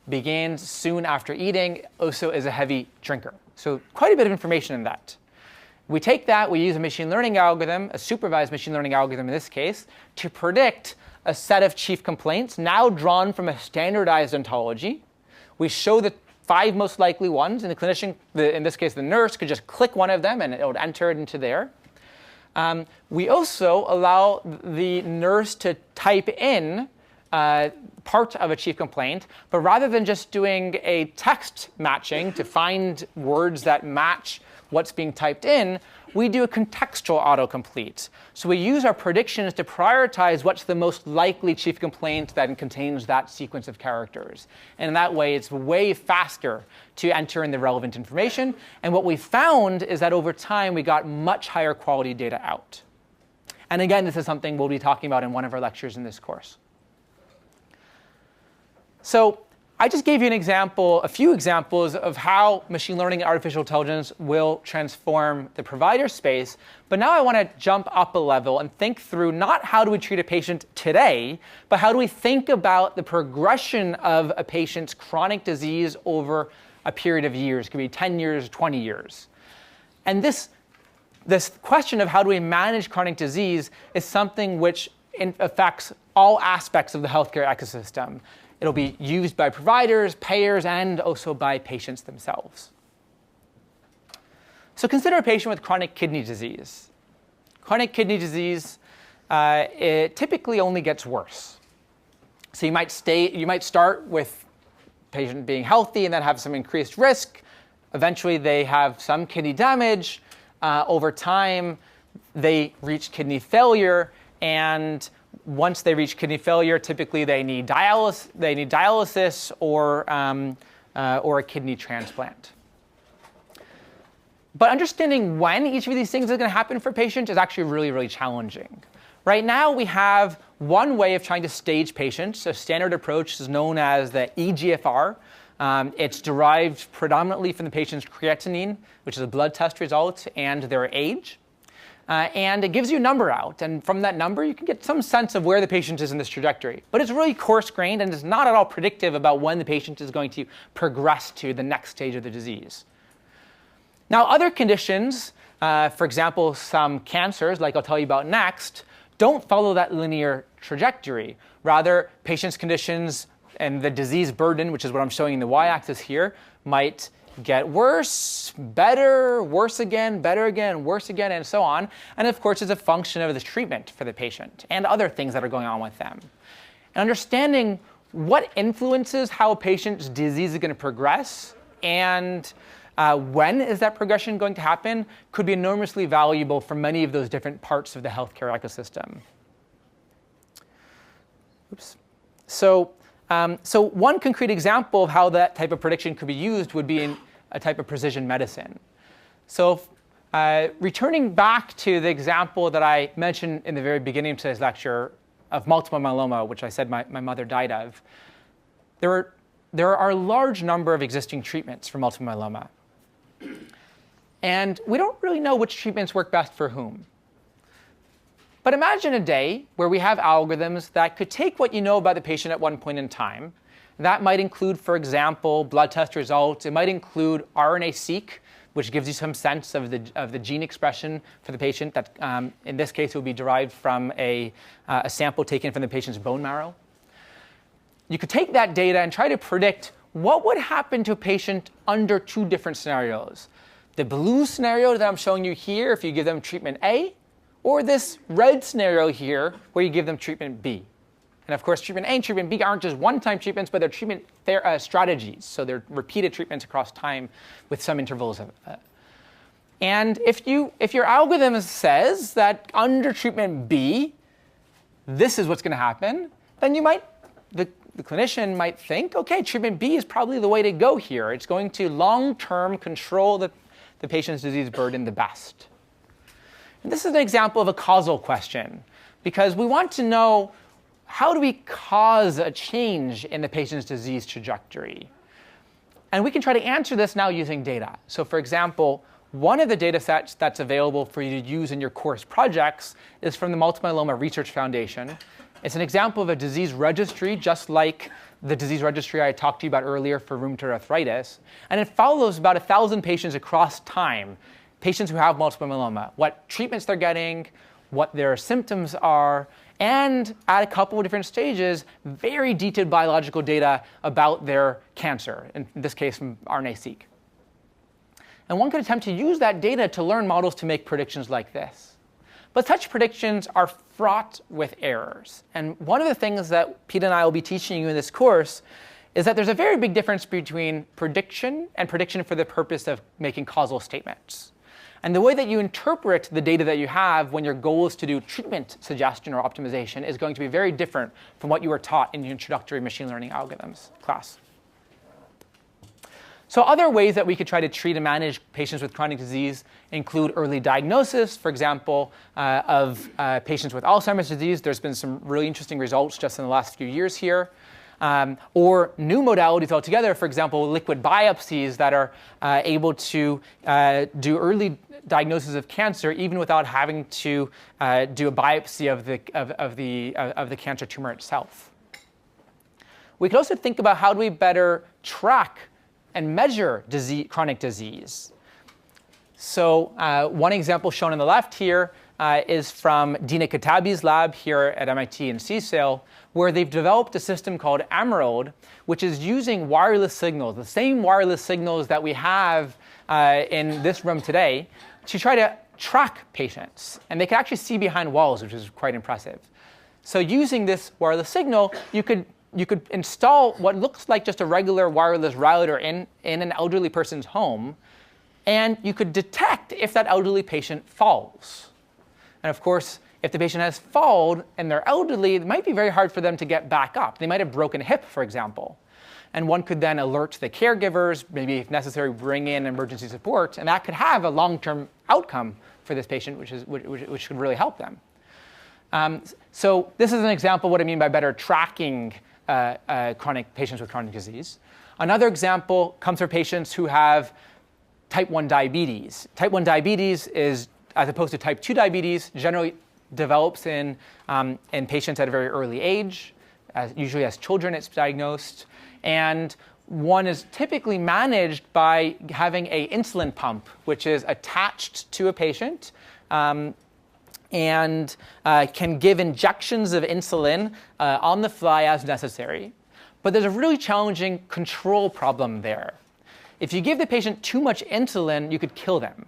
begins soon after eating, also is a heavy drinker. So quite a bit of information in that. We take that, we use a machine learning algorithm, a supervised machine learning algorithm in this case, to predict a set of chief complaints now drawn from a standardized ontology. We show the 5 most likely ones, and the clinician, in this case the nurse, could just click one of them and it would enter it into there. We also allow the nurse to type in part of a chief complaint, but rather than just doing a text matching to find words that match what's being typed in, we do a contextual autocomplete. So we use our predictions to prioritize what's the most likely chief complaint that contains that sequence of characters. And in that way, it's way faster to enter in the relevant information. And what we found is that over time, we got much higher quality data out. And again, this is something we'll be talking about in one of our lectures in this course. So I just gave you an example, a few examples of how machine learning and artificial intelligence will transform the provider space. But now I want to jump up a level and think through not how do we treat a patient today, but how do we think about the progression of a patient's chronic disease over a period of years. It could be 10 years, 20 years. And this question of how do we manage chronic disease is something which affects all aspects of the healthcare ecosystem. It'll be used by providers, payers, and also by patients themselves. So consider a patient with chronic kidney disease. Chronic kidney disease, it typically only gets worse. So you might start with patient being healthy and then have some increased risk. Eventually, they have some kidney damage. Over time, they reach kidney failure, and once they reach kidney failure, typically they need dialysis or a kidney transplant. But understanding when each of these things is going to happen for patients is actually really, really challenging. Right now, we have one way of trying to stage patients. A standard approach is known as the eGFR. It's derived predominantly from the patient's creatinine, which is a blood test result, and their age. And it gives you a number out. And from that number, you can get some sense of where the patient is in this trajectory. But it's really coarse-grained and is not at all predictive about when the patient is going to progress to the next stage of the disease. Now, other conditions, for example, some cancers, like I'll tell you about next, don't follow that linear trajectory. Rather, patients' conditions and the disease burden, which is what I'm showing in the y-axis here, might get worse, better, worse again, better again, worse again, and so on. And of course, it's a function of the treatment for the patient and other things that are going on with them. And understanding what influences how a patient's disease is going to progress and when is that progression going to happen could be enormously valuable for many of those different parts of the healthcare ecosystem. Oops. So one concrete example of how that type of prediction could be used would be in a type of precision medicine. So returning back to the example that I mentioned in the very beginning of today's lecture of multiple myeloma, which I said my mother died of, there are a large number of existing treatments for multiple myeloma. And we don't really know which treatments work best for whom. But imagine a day where we have algorithms that could take what you know about the patient at one point in time. That might include, for example, blood test results. It might include RNA-seq, which gives you some sense of the gene expression for the patient that, in this case, will be derived from a sample taken from the patient's bone marrow. You could take that data and try to predict what would happen to a patient under two different scenarios. The blue scenario that I'm showing you here, if you give them treatment A, or this red scenario here, where you give them treatment B. And of course, treatment A and treatment B aren't just one-time treatments, but they're treatment strategies. So they're repeated treatments across time with some intervals of And if your algorithm says that under treatment B, this is what's going to happen, then the clinician might think, okay, treatment B is probably the way to go here. It's going to long-term control the patient's disease burden the best. And this is an example of a causal question, because we want to know, how do we cause a change in the patient's disease trajectory? And we can try to answer this now using data. So for example, one of the data sets that's available for you to use in your course projects is from the Multiple Myeloma Research Foundation. It's an example of a disease registry, just like the disease registry I talked to you about earlier for rheumatoid arthritis. And it follows about 1,000 patients across time, patients who have multiple myeloma, what treatments they're getting, what their symptoms are, and at a couple of different stages, very detailed biological data about their cancer, in this case from RNA-seq. And one could attempt to use that data to learn models to make predictions like this. But such predictions are fraught with errors. And one of the things that Pete and I will be teaching you in this course is that there's a very big difference between prediction and prediction for the purpose of making causal statements. And the way that you interpret the data that you have when your goal is to do treatment suggestion or optimization is going to be very different from what you were taught in the introductory machine learning algorithms class. So other ways that we could try to treat and manage patients with chronic disease include early diagnosis, for example, of patients with Alzheimer's disease. There's been some really interesting results just in the last few years here. Or new modalities altogether, for example, liquid biopsies that are able to do early diagnosis of cancer even without having to do a biopsy of the cancer tumor itself. We could also think about how do we better track and measure chronic disease. So one example shown on the left here is from Dina Katabi's lab here at MIT in CSAIL, where they've developed a system called Emerald, which is using wireless signals, the same wireless signals that we have in this room today, to try to track patients. And they can actually see behind walls, which is quite impressive. So using this wireless signal, you could install what looks like just a regular wireless router in an elderly person's home, and you could detect if that elderly patient falls. And of course, if the patient has fallen and they're elderly, it might be very hard for them to get back up. They might have broken a hip, for example. and one could then alert the caregivers, maybe if necessary, bring in emergency support, and that could have a long-term outcome for this patient, which could really help them. So this is an example of what I mean by better tracking chronic patients with chronic disease. Another example comes from patients who have type 1 diabetes. Type 1 diabetes is, as opposed to type 2 diabetes, generally develops in patients at a very early age. Usually as children it's diagnosed. And one is typically managed by having an insulin pump, which is attached to a patient and can give injections of insulin on the fly as necessary. But there's a really challenging control problem there. If you give the patient too much insulin, you could kill them.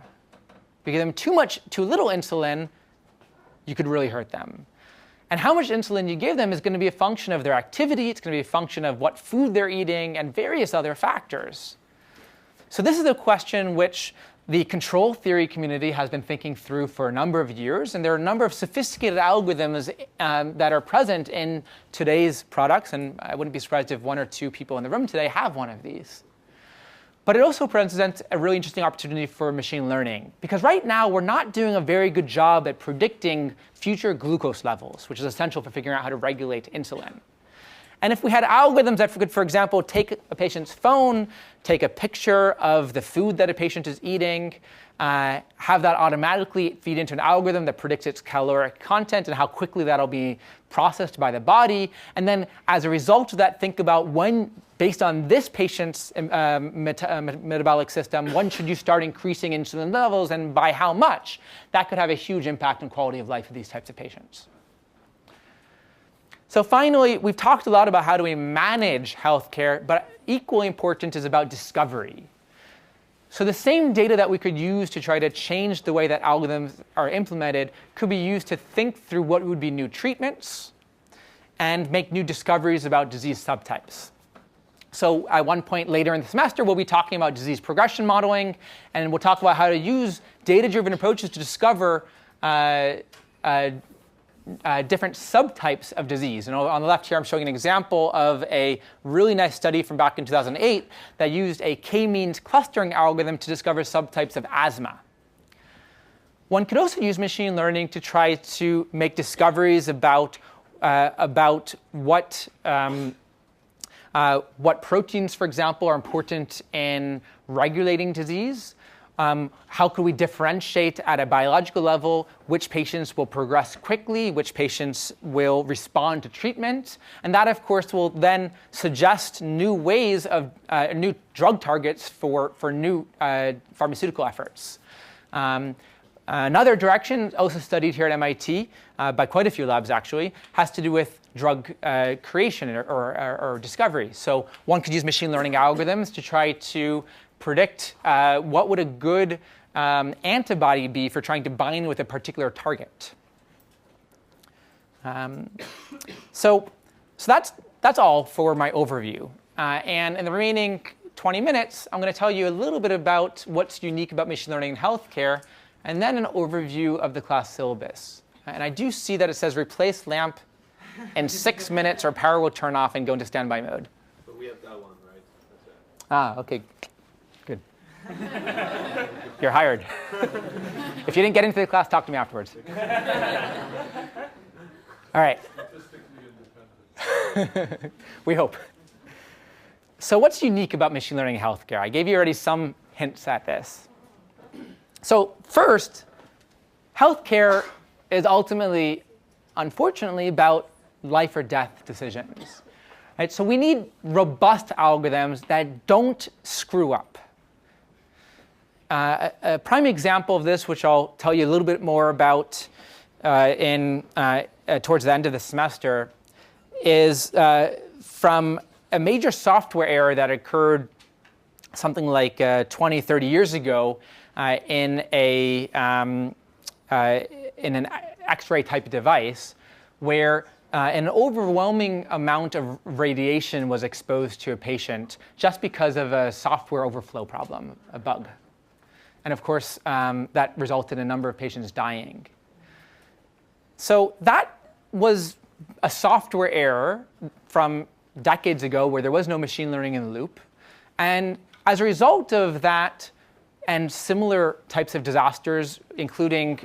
If you give them too little insulin, you could really hurt them. And how much insulin you give them is going to be a function of their activity, it's going to be a function of what food they're eating, and various other factors. So this is a question which the control theory community has been thinking through for a number of years, and there are a number of sophisticated algorithms that are present in today's products, and I wouldn't be surprised if one or two people in the room today have one of these. But it also presents a really interesting opportunity for machine learning, because right now we're not doing a very good job at predicting future glucose levels, which is essential for figuring out how to regulate insulin. And if we had algorithms that could, for example, take a patient's phone, take a picture of the food that a patient is eating, have that automatically feed into an algorithm that predicts its caloric content and how quickly that'll be processed by the body, and then as a result of that, think about when, based on this patient's metabolic system, when should you start increasing insulin levels and by how much? That could have a huge impact on quality of life for these types of patients. So finally, we've talked a lot about how do we manage healthcare, but equally important is about discovery. So the same data that we could use to try to change the way that algorithms are implemented could be used to think through what would be new treatments and make new discoveries about disease subtypes. So at one point later in the semester, we'll be talking about disease progression modeling, and we'll talk about how to use data-driven approaches to discover different subtypes of disease. And on the left here, I'm showing an example of a really nice study from back in 2008 that used a k-means clustering algorithm to discover subtypes of asthma. One could also use machine learning to try to make discoveries about what proteins, for example, are important in regulating disease. How could we differentiate at a biological level which patients will progress quickly, which patients will respond to treatment? And that, of course, will then suggest new ways of new drug targets for new pharmaceutical efforts. Another direction, also studied here at MIT by quite a few labs actually, has to do with drug creation or discovery. So one could use machine learning algorithms to try to predict what would a good antibody be for trying to bind with a particular target. So that's all for my overview. And in the remaining 20 minutes, I'm going to tell you a little bit about what's unique about machine learning in healthcare, and then an overview of the class syllabus. And I do see that it says replace lamp in 6 minutes or power will turn off and go into standby mode. But we have that one, right? That's it. Ah, OK. Good. You're hired. If you didn't get into the class, talk to me afterwards. All right. We hope. So what's unique about machine learning in healthcare? I gave you already some hints at this. So first, healthcare is ultimately, unfortunately, about life or death decisions. Right? So we need robust algorithms that don't screw up. A prime example of this, which I'll tell you a little bit more about towards the end of the semester, is from a major software error that occurred something like 20, 30 years ago in an X-ray type device where an overwhelming amount of radiation was exposed to a patient just because of a software overflow problem, a bug. And of course, that resulted in a number of patients dying. So that was a software error from decades ago where there was no machine learning in the loop. And as a result of that and similar types of disasters, including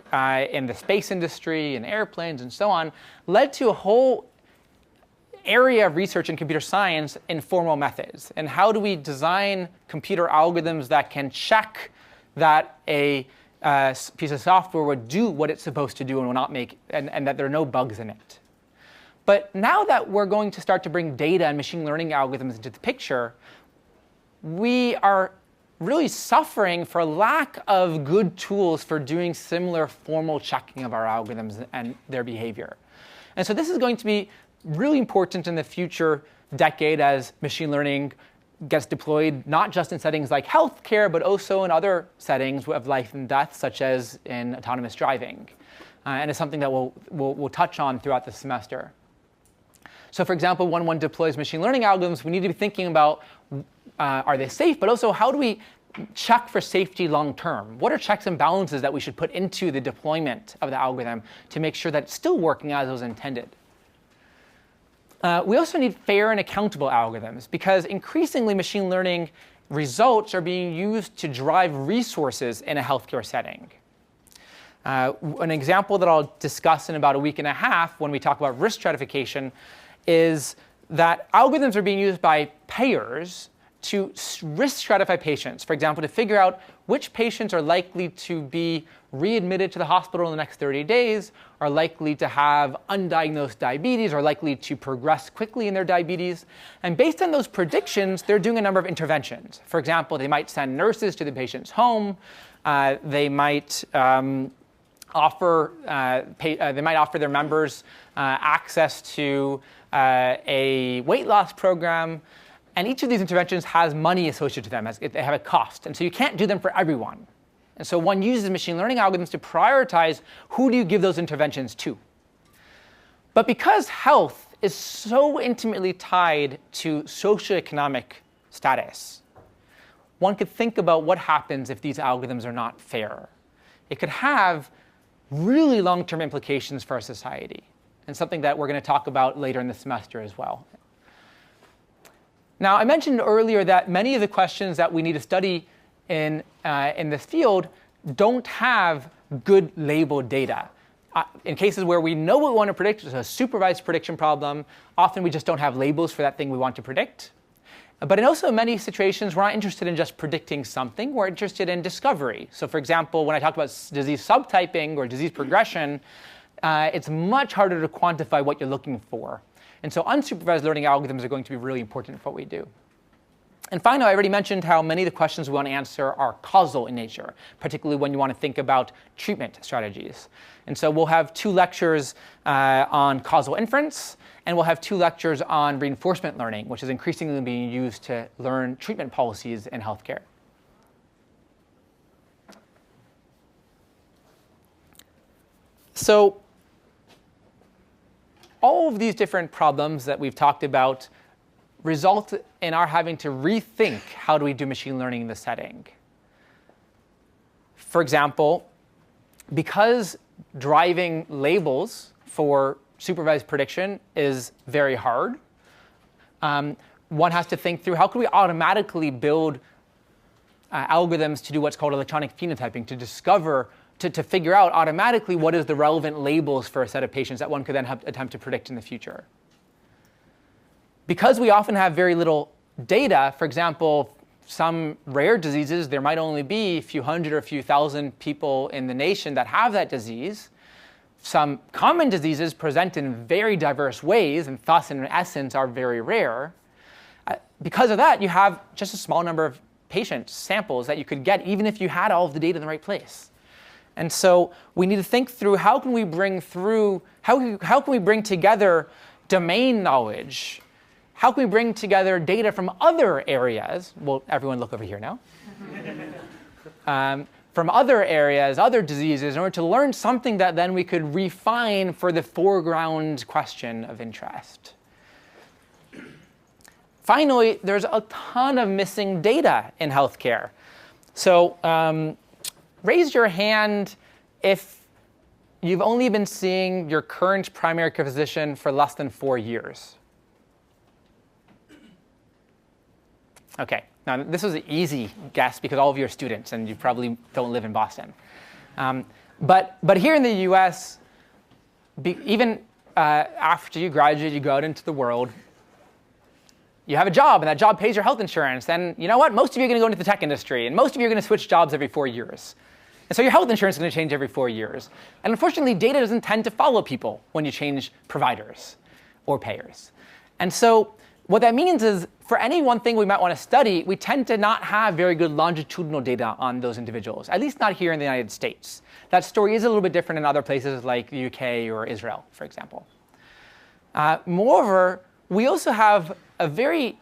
in the space industry and airplanes and so on, led to a whole area of research in computer science in formal methods. And how do we design computer algorithms that can check that a piece of software would do what it's supposed to do and will not make, and that there are no bugs in it. But now that we're going to start to bring data and machine learning algorithms into the picture, we are really suffering for lack of good tools for doing similar formal checking of our algorithms and their behavior. And so this is going to be really important in the future decade as machine learning gets deployed not just in settings like healthcare, but also in other settings of life and death, such as in autonomous driving. And it's something that we'll touch on throughout the semester. So for example, when one deploys machine learning algorithms, we need to be thinking about are they safe, but also how do we check for safety long term? What are checks and balances that we should put into the deployment of the algorithm to make sure that it's still working as it was intended? We also need fair and accountable algorithms because increasingly machine learning results are being used to drive resources in a healthcare setting. An example that I'll discuss in about a week and a half when we talk about risk stratification is that algorithms are being used by payers to risk stratify patients. For example, to figure out which patients are likely to be readmitted to the hospital in the next 30 days, are likely to have undiagnosed diabetes, are likely to progress quickly in their diabetes. And based on those predictions, they're doing a number of interventions. For example, they might send nurses to the patient's home. They might offer their members access to a weight loss program. And each of these interventions has money associated to them. They have a cost. And so you can't do them for everyone. And so one uses machine learning algorithms to prioritize who do you give those interventions to. But because health is so intimately tied to socioeconomic status, one could think about what happens if these algorithms are not fair. It could have really long-term implications for our society, and something that we're going to talk about later in the semester as well. Now, I mentioned earlier that many of the questions that we need to study in this field don't have good labeled data. In cases where we know what we want to predict, it's a supervised prediction problem, often we just don't have labels for that thing we want to predict. But in also many situations, we're not interested in just predicting something, we're interested in discovery. So for example, when I talked about disease subtyping or disease progression, it's much harder to quantify what you're looking for. And so unsupervised learning algorithms are going to be really important for what we do. And finally, I already mentioned how many of the questions we want to answer are causal in nature, particularly when you want to think about treatment strategies. And so we'll have 2 lectures on causal inference, and we'll have 2 lectures on reinforcement learning, which is increasingly being used to learn treatment policies in healthcare. So all of these different problems that we've talked about result in our having to rethink how do we do machine learning in this setting. For example, because driving labels for supervised prediction is very hard, one has to think through how can we automatically build algorithms to do what's called electronic phenotyping, to discover, to figure out automatically what is the relevant labels for a set of patients that one could then attempt to predict in the future. Because we often have very little data, for example, some rare diseases, there might only be a few hundred or a few thousand people in the nation that have that disease. Some common diseases present in very diverse ways and thus in essence are very rare. Because of that, you have just a small number of patient samples that you could get even if you had all of the data in the right place. And so we need to think through how can we bring together domain knowledge. How can we bring together data from other areas? Well, everyone look over here now. From other areas, other diseases, in order to learn something that then we could refine for the foreground question of interest. Finally, there's a ton of missing data in healthcare. So raise your hand if you've only been seeing your current primary care physician for less than 4 years. Okay, now this was an easy guess because all of you are students and you probably don't live in Boston. But here in the US, even after you graduate, you go out into the world, you have a job, and that job pays your health insurance. Then you know what? Most of you are going to go into the tech industry, and most of you are going to switch jobs every 4 years. And so your health insurance is going to change every 4 years. And unfortunately, data doesn't tend to follow people when you change providers or payers. And so what that means is for any one thing we might want to study, we tend to not have very good longitudinal data on those individuals, at least not here in the United States. That story is a little bit different in other places like the UK or Israel, for example. Moreover, we also have a very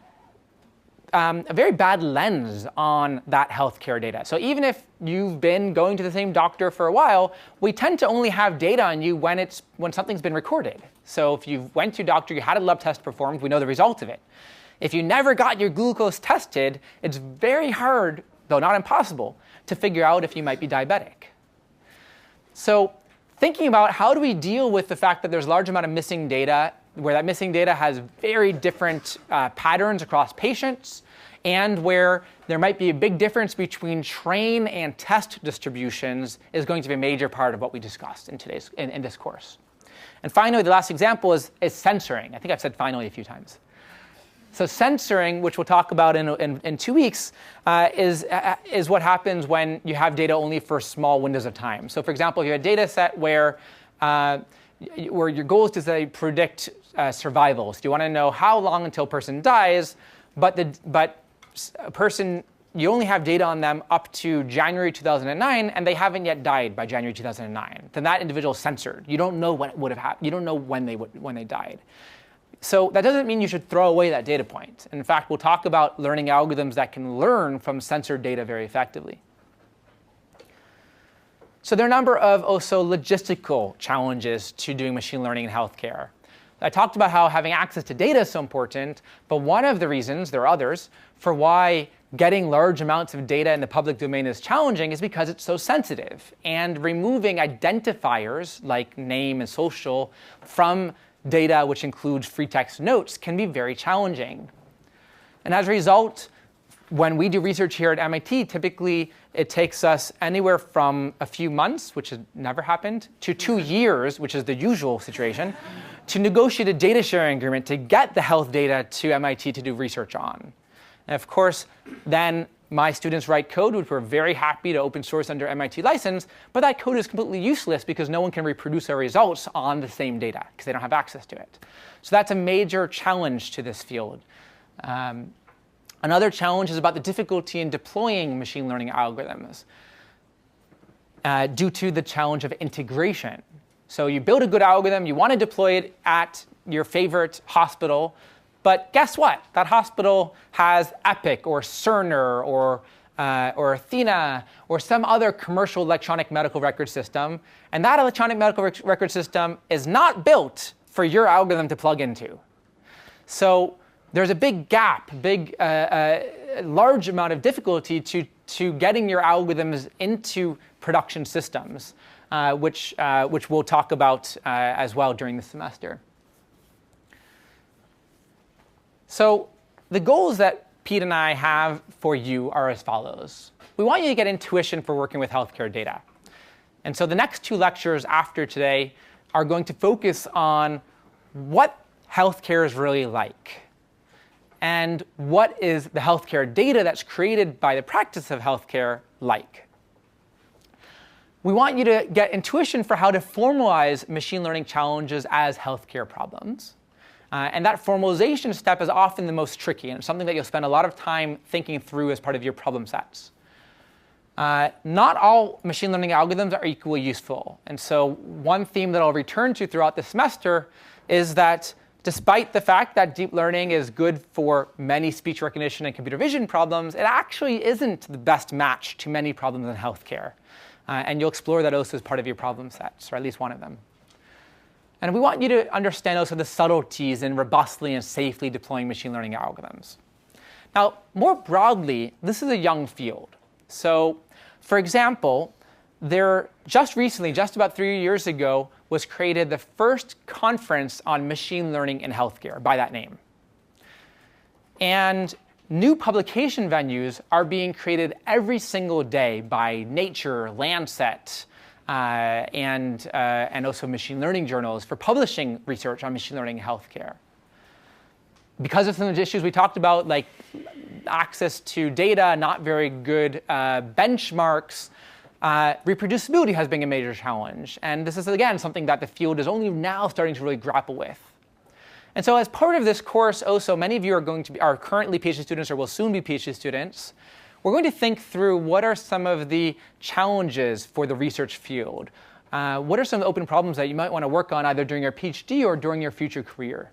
bad lens on that healthcare data. So even if you've been going to the same doctor for a while, we tend to only have data on you when something's been recorded. So if you went to your doctor, you had a lab test performed, we know the result of it. If you never got your glucose tested, it's very hard, though not impossible, to figure out if you might be diabetic. So thinking about how do we deal with the fact that there's a large amount of missing data, where that missing data has very different patterns across patients, and where there might be a big difference between train and test distributions is going to be a major part of what we discussed in this course. And finally, the last example is censoring. I think I've said finally a few times. So censoring, which we'll talk about in 2 weeks, is what happens when you have data only for small windows of time. So for example, if you have a data set where your goal is to say predict survival. So you want to know how long until a person dies, but a person, you only have data on them up to January 2009, and they haven't yet died by January 2009. Then that individual is censored. You don't know what would have happened. You don't know when they died. So that doesn't mean you should throw away that data point. In fact, we'll talk about learning algorithms that can learn from censored data very effectively. So there are a number of also logistical challenges to doing machine learning in healthcare. I talked about how having access to data is so important, but one of the reasons, there are others, for why getting large amounts of data in the public domain is challenging is because it's so sensitive. And removing identifiers like name and social from data, which includes free text notes, can be very challenging. And as a result, when we do research here at MIT, typically it takes us anywhere from a few months, which has never happened, to 2 years, which is the usual situation, to negotiate a data sharing agreement to get the health data to MIT to do research on. And of course, then my students write code, which we're very happy to open source under MIT license, but that code is completely useless because no one can reproduce our results on the same data because they don't have access to it. So that's a major challenge to this field. Another challenge is about the difficulty in deploying machine learning algorithms due to the challenge of integration. So you build a good algorithm, you want to deploy it at your favorite hospital, but guess what? That hospital has Epic or Cerner or Athena or some other commercial electronic medical record system, and that electronic medical record system is not built for your algorithm to plug into. So there's a big gap, large amount of difficulty to getting your algorithms into production systems, which we'll talk about as well during the semester. So the goals that Pete and I have for you are as follows. We want you to get intuition for working with healthcare data. And so the next 2 lectures after today are going to focus on what healthcare is really like and what is the healthcare data that's created by the practice of healthcare like. We want you to get intuition for how to formalize machine learning challenges as healthcare problems. And that formalization step is often the most tricky, and it's something that you'll spend a lot of time thinking through as part of your problem sets. Not all machine learning algorithms are equally useful. And so one theme that I'll return to throughout the semester is that despite the fact that deep learning is good for many speech recognition and computer vision problems, it actually isn't the best match to many problems in healthcare. And you'll explore that also as part of your problem sets, or at least one of them. And we want you to understand also the subtleties in robustly and safely deploying machine learning algorithms. Now, more broadly, this is a young field. So, for example, just recently, just about 3 years ago, was created the first conference on machine learning in healthcare by that name. And new publication venues are being created every single day by Nature, Lancet, and also machine learning journals for publishing research on machine learning in healthcare. Because of some of the issues we talked about, like access to data, not very good benchmarks, reproducibility has been a major challenge. And this is, again, something that the field is only now starting to really grapple with. And so as part of this course also, many of you are currently PhD students or will soon be PhD students. We're going to think through what are some of the challenges for the research field. What are some open problems that you might want to work on either during your PhD or during your future career?